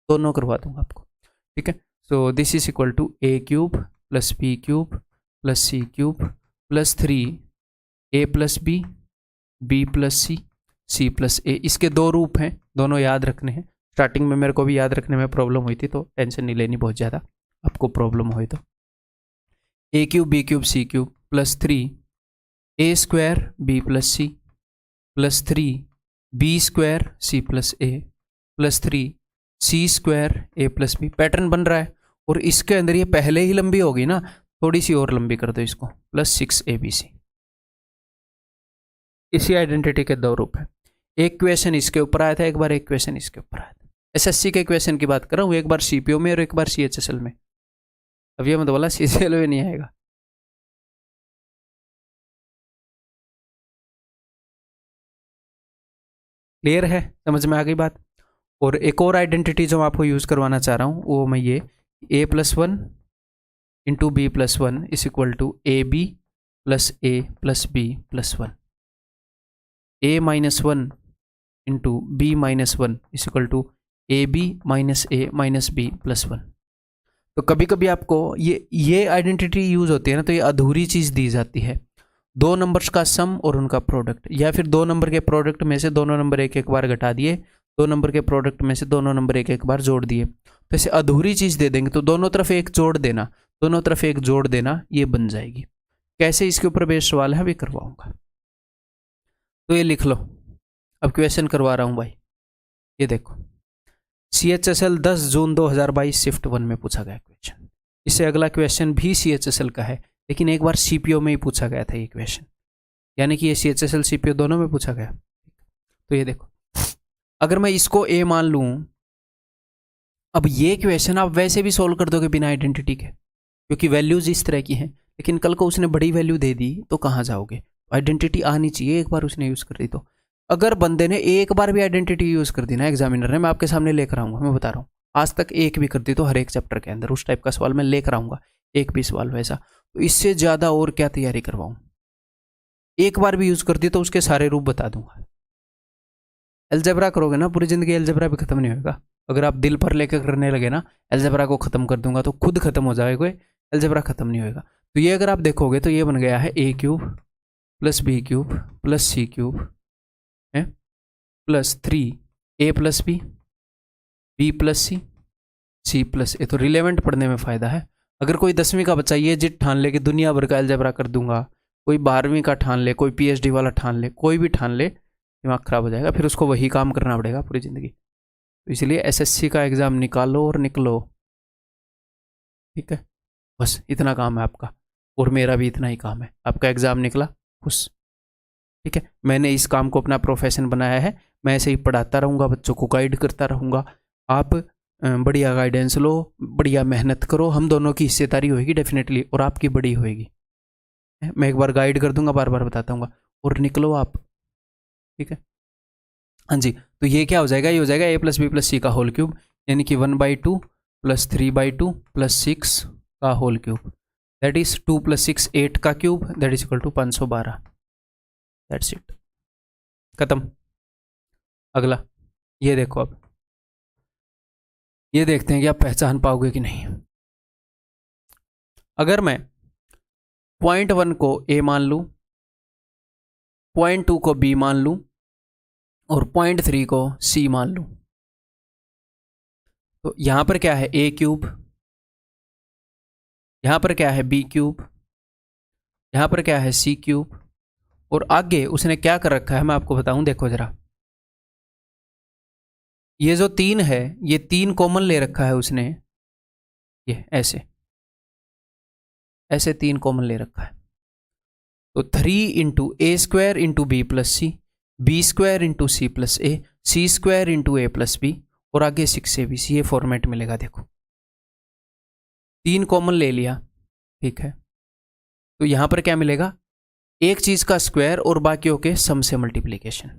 दोनों करवा दूंगा आपको, ठीक है। So this is equal to a cube plus B cube plus C cube plus 3 a plus B plus c plus a. इसके 2 रूप हैं, दोनों याद रखने हैं। स्टार्टिंग में मेरे को भी याद रखने में प्रॉब्लम हुई थी, तो टेंशन नहीं लेनी बहुत ज़्यादा, आपको प्रॉब्लम हुई तो। A cube b cube c cube plus 3 a square b plus c plus 3 b square c plus a plus 3 c square a plus b. Pattern बन रहा है, और इसके अंदर ये पहले ही लंबी होगी ना, थोड़ी सी और लंबी कर दो इसको, प्लस 6ABC। इसी आइडेंटिटी के 2 रूप हैं। एक क्वेश्चन इसके ऊपर आया था, एक बार एक क्वेश्चन इसके ऊपर आया था। SSC के क्वेश्चन की बात कर रहा हूँ, एक बार CPO में और एक बार CHSL में। अब ये मत बोला CCL में नहीं आएगा। क्लियर है, समझ में आ गई बात। और एक और आइडेंटिटी जो मैं आपको यूज़ करवाना चाह रहा हूँ वो मैं ये a+1 into b+1 is equal to ab plus a plus b+1, a-1 into b-1 is equal to ab minus a minus b+1। तो कभी कभी आपको ये आइडेंटिटी यूज होती है ना, तो ये अधूरी चीज़ दी जाती है, दो नंबर्स का सम और उनका प्रोडक्ट, या फिर दो नंबर के प्रोडक्ट में से दोनों नंबर एक एक बार घटा दिए, दो नंबर के प्रोडक्ट में से दोनों नंबर एक एक बार जोड़ दिए। तो ऐसे अधूरी चीज़ दे देंगे तो दोनों तरफ एक जोड़ देना, दोनों तरफ एक जोड़ देना, ये बन जाएगी। कैसे, इसके ऊपर बेस्ड सवाल है, अभी करवाऊंगा। तो ये लिख लो, अब क्वेश्चन करवा रहा हूँ भाई। ये देखो, CHSL 10 जून 2022 शिफ्ट 1 में पूछा गया क्वेश्चन। इससे अगला क्वेश्चन भी CHSL का है, लेकिन एक बार CPO में ही पूछा गया था ये क्वेश्चन, यानी कि ये CHSL CPO दोनों में पूछा गया। तो ये देखो, अगर मैं इसको A मान लूँ, अब ये क्वेश्चन आप वैसे भी सोल्व कर दोगे बिना आइडेंटिटी के, क्योंकि वैल्यूज इस तरह की हैं, लेकिन कल को उसने बड़ी वैल्यू दे दी तो कहाँ जाओगे? आइडेंटिटी आनी चाहिए, एक बार उसने यूज़ कर दी तो। अगर बंदे ने एक बार भी आइडेंटिटी यूज़ कर दी ना एग्जामिनर ने, मैं आपके सामने लेकर आऊँगा, मैं बता रहा हूँ, आज तक एक भी कर दी तो हर एक चैप्टर के अंदर उस टाइप का सवाल मैं लेकर आऊँगा, एक भी सवाल वैसा, तो इससे ज़्यादा और क्या तैयारी करवाऊँ? एक बार भी यूज़ कर दी तो उसके सारे रूप बता दूंगा। एल्जेब्रा करोगे ना, पूरी ज़िंदगी एल्जेब्रा भी खत्म नहीं होगा। अगर आप दिल पर लेकर करने लगे ना, एल्जेब्रा को ख़त्म कर दूंगा तो खुद खत्म हो जाएगा, एल्जेब्रा खत्म नहीं होगा। तो ये अगर आप देखोगे तो ये बन गया है a³ plus b³ plus c³ है plus 3a plus b plus c plus a। तो रिलेवेंट पढ़ने में फ़ायदा है। अगर कोई 10वीं का बच्चा ये जिद ठान ले कि दुनिया भर का एल्जेब्रा कर दूंगा, कोई 12वीं का ठान ले, कोई PhD वाला ठान ले, कोई भी ठान ले, दिमाग ख़राब हो जाएगा, फिर उसको वही काम करना पड़ेगा पूरी ज़िंदगी। तो इसलिए SSC का एग्ज़ाम निकालो और निकलो, ठीक है, बस इतना काम है आपका, और मेरा भी इतना ही काम है। आपका एग्ज़ाम निकला, खुश, ठीक है। मैंने इस काम को अपना प्रोफेशन बनाया है, मैं ऐसे ही पढ़ाता रहूँगा, बच्चों को गाइड करता रहूँगा। आप बढ़िया गाइडेंस लो, बढ़िया मेहनत करो, हम दोनों की हिस्सेदारी होगी डेफिनेटली, और आपकी बड़ी होगी। मैं एक बार गाइड कर दूंगा, बार बार बताता हूँ, और निकलो आप, ठीक है। हाँ जी, तो ये क्या हो जाएगा? ये हो जाएगा a plus B plus c का होल क्यूब, यानी कि 1/2 प्लस 3/2 प्लस 6 का होल क्यूब, दैट इज 2 + 6 8 का cube, that is equal to 512। That's it, खत्म। अगला ये देखो, अब ये देखते हैं कि आप पहचान पाओगे कि नहीं। अगर मैं 0.1 को a मान लूँ, 0.2 को b मान लूँ और 0.3 को c मान लूँ, तो यहां पर क्या है? a³, यहां पर क्या है? b³, यहां पर क्या है? c³, और आगे उसने क्या कर रखा है मैं आपको बताऊं, देखो जरा, ये जो 3 है, ये 3 कॉमन ले रखा है उसने, ये ऐसे ऐसे 3 कॉमन ले रखा है। तो 3 × a² × b + c, b² × c + a, c² × a + b, और आगे 6abc, ये फॉर्मेट मिलेगा। देखो 3 कॉमन ले लिया, ठीक है, तो यहां पर क्या मिलेगा? एक चीज का स्क्वायर और बाकियों के सम से मल्टीप्लीकेशन।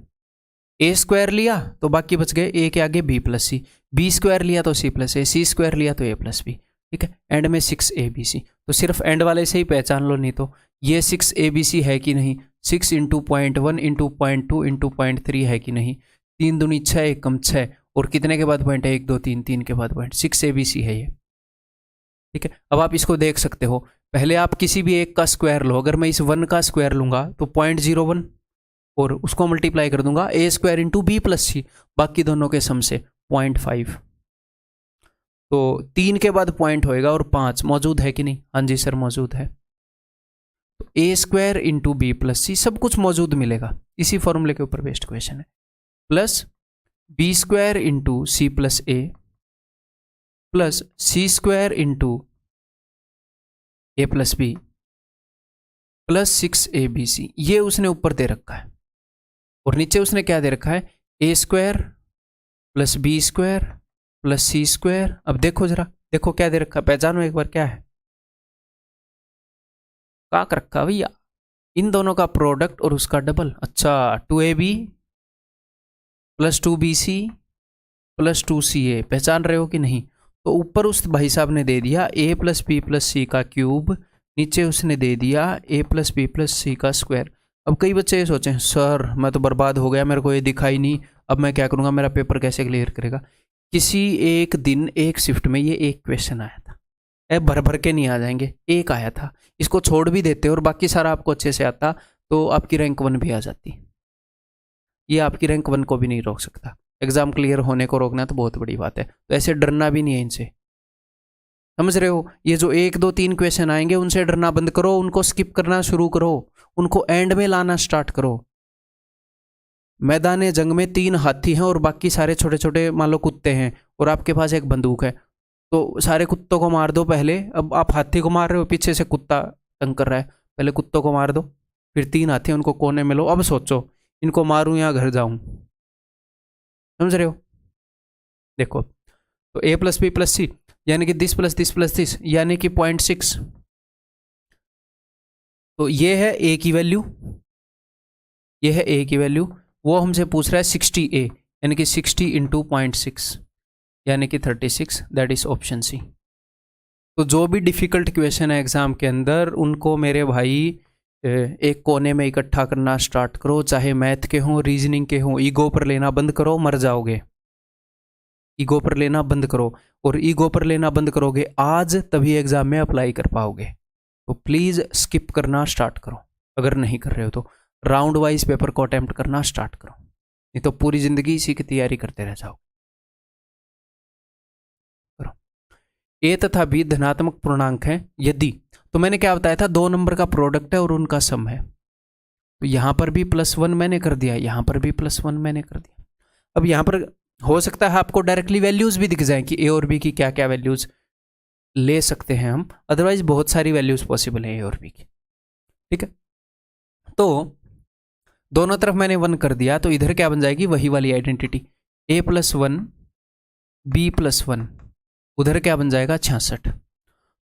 a² लिया तो बाकी बच गए a के आगे b + c, b² लिया तो c + a, c² लिया तो a + b, ठीक है। एंड में 6abc, तो सिर्फ एंड वाले से ही पहचान लो, नहीं तो ये 6abc है कि नहीं, 6 × 0.1 × 0.2 × 0.3 है कि नहीं, 3 दूनी 6, 1 कम 6, और कितने के बाद पॉइंट है? 1 2 3, 3 के बाद पॉइंट, 6abc है ये, ठीक है। अब आप इसको देख सकते हो, पहले आप किसी भी एक का स्क्वायर लो, अगर मैं इस 1 का स्क्वायर लूंगा तो 0.01, और उसको मल्टीप्लाई कर दूंगा a² × b + c, बाकी दोनों के सम से 0.5, तो 3 के बाद पॉइंट होएगा, और 5 मौजूद है कि नहीं? हाँ जी सर मौजूद है। तो a² × b + c सब कुछ मौजूद मिलेगा, इसी फॉर्मूले के ऊपर बेस्ड क्वेश्चन है, plus b² × c + a plus c² × a + b plus 6abc, ये उसने ऊपर दे रखा है, और नीचे उसने क्या दे रखा है? a² + b² + c²। अब देखो जरा, देखो क्या दे रखा है, पहचानो एक बार क्या है, क्या कर रखा भैया? इन दोनों का प्रोडक्ट और उसका डबल। अच्छा, 2ab +2BC +2CA, पहचान रहे हो कि नहीं? तो ऊपर उस भाई साहब ने दे दिया A + B + C का क्यूब, नीचे उसने दे दिया A + B + C का स्क्वायर। अब कई बच्चे ये सोचें सर मैं तो बर्बाद हो गया, मेरे को ये दिखा ही नहीं, अब मैं क्या करूँगा, मेरा पेपर कैसे क्लियर करेगा? किसी एक दिन एक शिफ्ट में ये एक क्वेश्चन आया था, भर भर के नहीं आ जाएंगे, एक आया था, इसको छोड़ भी देते और बाकी सारा आपको अच्छे से आता तो आपकी रैंक 1 भी आ जाती। ये आपकी रैंक 1 को भी नहीं रोक सकता, एग्जाम क्लियर होने को रोकना तो बहुत बड़ी बात है, तो ऐसे डरना भी नहीं है इनसे, समझ रहे हो? ये जो 1 2 3 क्वेश्चन आएंगे उनसे डरना बंद करो, उनको स्किप करना शुरू करो, उनको एंड में लाना स्टार्ट करो। मैदान जंग में 3 हाथी हैं और बाकी सारे छोटे छोटे मान लो कुत्ते हैं और आपके पास एक बंदूक है, तो सारे कुत्तों को मार दो पहले। अब आप हाथी को मार रहे हो, पीछे से कुत्ता तंग कर रहा है, पहले कुत्तों को मार दो, फिर 3 हाथी उनको कोने में लो। अब सोचो इनको मारूं या घर जाऊं, समझ रहे हो? देखो तो A + B + C यानी कि this plus this plus this यानी कि 0.6, तो ये है A की वैल्यू, ये है A की वैल्यू, वो हमसे पूछ रहा है 60A यानी कि 60 × 0.6 यानी कि 36, दैट इज ऑप्शन सी। तो जो भी डिफ़िकल्ट क्वेश्चन है एग्ज़ाम के अंदर उनको मेरे भाई एक कोने में इकट्ठा करना स्टार्ट करो, चाहे मैथ के हों रीजनिंग के हों, ईगो पर लेना बंद करो, मर जाओगे। ईगो पर लेना बंद करो, और ईगो पर लेना बंद करोगे आज तभी एग्ज़ाम में अप्लाई कर पाओगे। तो प्लीज़ स्किप करना स्टार्ट करो, अगर नहीं कर रहे हो तो राउंड वाइज पेपर को अटेम्प्ट करना स्टार्ट करो, नहीं तो पूरी ज़िंदगी इसी की तैयारी करते रह जाओ। A तथा B धनात्मक पूर्णांक हैं यदि, तो मैंने क्या बताया था, 2 नंबर का प्रोडक्ट है और उनका सम है, तो यहां पर भी +1 मैंने कर दिया, यहां पर भी +1 मैंने कर दिया। अब यहां पर हो सकता है आपको डायरेक्टली वैल्यूज भी दिख जाए कि A और B की क्या क्या वैल्यूज ले सकते हैं हम, अदरवाइज बहुत सारी वैल्यूज पॉसिबल है A और B की, ठीक है? तो दोनों तरफ मैंने 1 कर दिया, तो इधर क्या बन जाएगी, वही वाली आइडेंटिटी, A + 1 B + 1, उधर क्या बन जाएगा 66।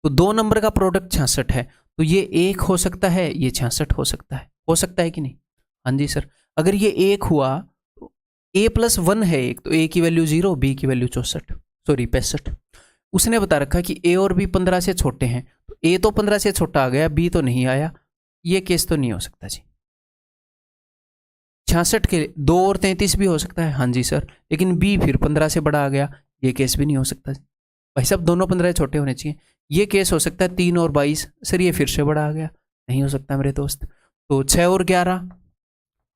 तो 2 नंबर का प्रोडक्ट 66 है, तो ये 1 हो सकता है, ये 66 हो सकता है कि नहीं? हाँ जी सर। अगर ये 1 हुआ तो A + 1 है 1, तो A की वैल्यू 0, B की वैल्यू 65। उसने बता रखा कि A और B 15 से छोटे हैं, तो A तो 15 से छोटा आ गया, B तो नहीं आया, ये केस तो नहीं हो सकता जी। 66 के 2 और 33 भी हो सकता है, हाँ जी सर, लेकिन B फिर 15 से बड़ा आ गया, ये केस भी नहीं हो सकता जी। भाई साहब दोनों 15 छोटे होने चाहिए, ये केस हो सकता है 3 और 22, सर ये फिर से बड़ा आ गया, नहीं हो सकता मेरे दोस्त। तो 6 और 11,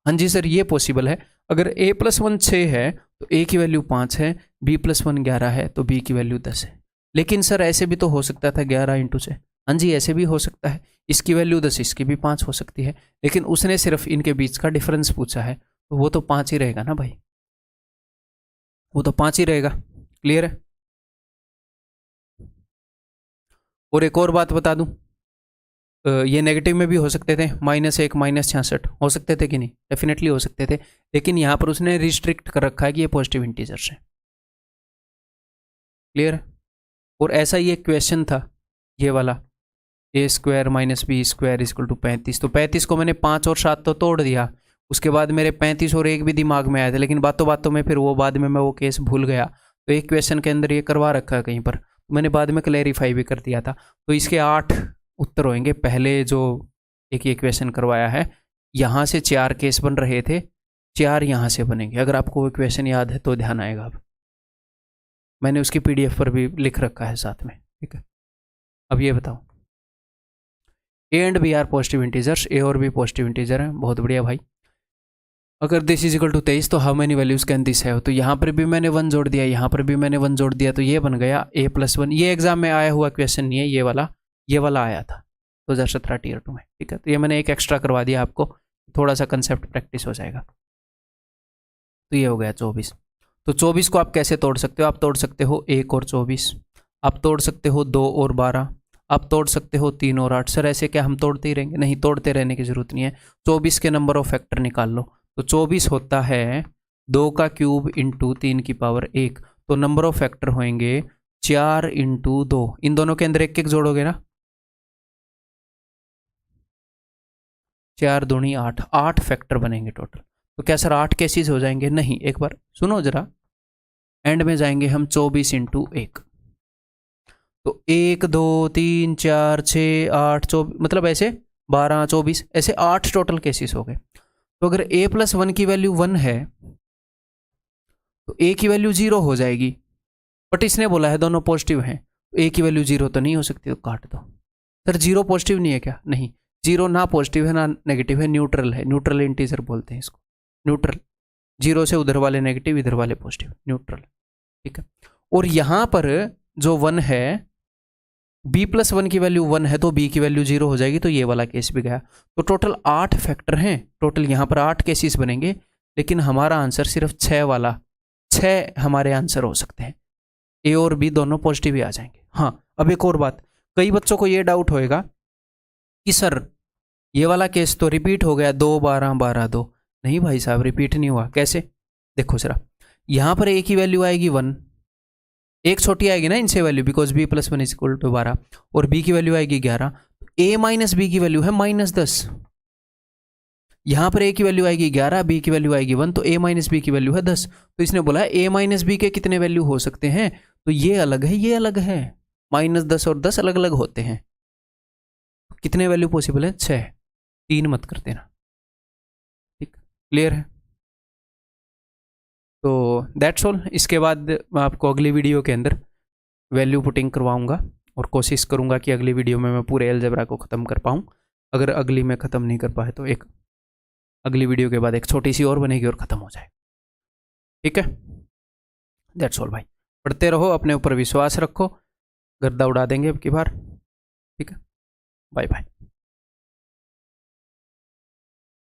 हाँ जी सर ये पॉसिबल है। अगर A + 1 6 है तो A की वैल्यू 5 है, B + 1 11 है तो B की वैल्यू 10 है। लेकिन सर ऐसे भी तो हो सकता था 11 × से, हाँ जी ऐसे भी हो सकता है, इसकी वैल्यू 10, इसकी भी 5 हो सकती है, लेकिन उसने सिर्फ इनके बीच का डिफरेंस पूछा है, तो वो तो 5 ही रहेगा ना भाई, वो तो 5 ही रहेगा। क्लियर है? और एक और बात बता दूं, ये नेगेटिव में भी हो सकते थे, -1 -66 हो सकते थे कि नहीं? डेफिनेटली हो सकते थे, लेकिन यहाँ पर उसने रिस्ट्रिक्ट कर रखा है कि ये पॉजिटिव इंटीजर्स हैं। क्लियर है? और ऐसा ही एक क्वेश्चन था ये वाला, A² - B² = 35, तो 35 को मैंने 5 और 7 तो तोड़ दिया, उसके बाद मेरे 35 और 1 भी दिमाग में आया था, लेकिन बातों बातों में फिर वो बाद में मैं वो केस भूल गया, तो एक क्वेश्चन के अंदर ये करवा रखा है कहीं पर, तो मैंने बाद में क्लैरिफाई भी कर दिया था। तो इसके 8 उत्तर होंगे, पहले जो एक ये क्वेश्चन करवाया है, यहाँ से 4 केस बन रहे थे, 4 यहाँ से बनेंगे। अगर आपको वो क्वेश्चन याद है तो ध्यान आएगा, अब मैंने उसकी PDF पर भी लिख रखा है साथ में, ठीक है? अब ये बताओ, A and B are positive integers, A और B पॉजिटिव इंटीजर हैं, बहुत बढ़िया भाई। अगर दिस इज इक्वल टू 23 तो how many values can this है, तो यहाँ पर भी मैंने 1 जोड़ दिया, यहाँ पर भी मैंने 1 जोड़ दिया, तो ये बन गया A + 1। ये एग्जाम में आया हुआ क्वेश्चन नहीं है, ये वाला आया था 2017 Tier 2 में, ठीक है? तो ये मैंने एक एक्स्ट्रा करवा दिया आपको, थोड़ा सा कंसेप्ट प्रैक्टिस हो जाएगा। तो ये हो गया 24। तो 24 को आप कैसे तोड़ सकते हो? आप तोड़ सकते हो 1 और 24, आप तोड़ सकते हो 2 और 12, आप तोड़ सकते हो 3 और 8। सर ऐसे क्या हम तोड़ते ही रहेंगे? नहीं, तोड़ते रहने की जरूरत नहीं है। 24 के नंबर ऑफ फैक्टर निकाल लो, तो 24 होता है 2 का क्यूब × 3 की पावर 1, तो नंबर ऑफ फैक्टर होंगे 4 × 2, इन दोनों के अंदर 1 1 जोड़ोगे ना, 4 दूनी 8, 8 फैक्टर बनेंगे टोटल। तो क्या सर 8 केसेस हो जाएंगे? नहीं, एक बार सुनो जरा, एंड में जाएंगे हम 24 इंटू 1, तो 1 2 3 4 6 8 24, मतलब ऐसे 12 24 ऐसे 8 टोटल केसेस हो गए। तो अगर a प्लस 1 की वैल्यू 1 है तो a की वैल्यू 0 हो जाएगी, बट इसने बोला है दोनों पॉजिटिव हैं, तो a की वैल्यू 0 तो नहीं हो सकती, तो काट दो। सर 0 पॉजिटिव नहीं है क्या? नहीं, 0 ना पॉजिटिव है ना नेगेटिव है, न्यूट्रल है, न्यूट्रल इंटीजर बोलते हैं इसको, न्यूट्रल। 0 से उधर वाले नेगेटिव, इधर वाले पॉजिटिव, न्यूट्रल, ठीक है। और यहां पर जो 1 है, b प्लस 1 की वैल्यू 1 है तो b की वैल्यू 0 हो जाएगी, तो ये वाला केस भी गया। तो टोटल 8 फैक्टर हैं, टोटल यहाँ पर 8 केसेस बनेंगे, लेकिन हमारा आंसर सिर्फ 6 वाला, 6 हमारे आंसर हो सकते हैं, a और b दोनों पॉजिटिव ही आ जाएंगे। हाँ, अब एक और बात, कई बच्चों को ये डाउट होएगा कि सर ये वाला केस तो रिपीट हो गया, 2 12 12 2। नहीं भाई साहब, रिपीट नहीं हुआ। कैसे? देखो जरा, यहाँ पर a की वैल्यू आएगी 1, एक छोटी आएगी ना इनसे value, because b plus 1 is equal to 12, और b की वैल्यू आएगी 11, a माइनस b की वैल्यू है -10। यहां पर a की वैल्यू आएगी 11, b की वैल्यू आएगी 1, तो a माइनस b की वैल्यू है 10। तो इसने बोला है a माइनस b के कितने वैल्यू हो सकते हैं, तो ये अलग है, ये अलग है, -10 और 10 अलग अलग होते हैं। कितने वैल्यू पॉसिबल है? 6, 3 मत कर देना, ठीक, क्लियर है? तो दैट्स ऑल। इसके बाद मैं आपको अगली वीडियो के अंदर वैल्यू पुटिंग करवाऊंगा, और कोशिश करूंगा कि अगली वीडियो में मैं पूरे अलजेब्रा को ख़त्म कर पाऊँ। अगर अगली में ख़त्म नहीं कर पाए तो एक अगली वीडियो के बाद एक छोटी सी और बनेगी और ख़त्म हो जाए, ठीक है? दैट्स ऑल भाई, पढ़ते रहो, अपने ऊपर विश्वास रखो, गर्दा उड़ा देंगे अब की बार, ठीक है? Bye bye.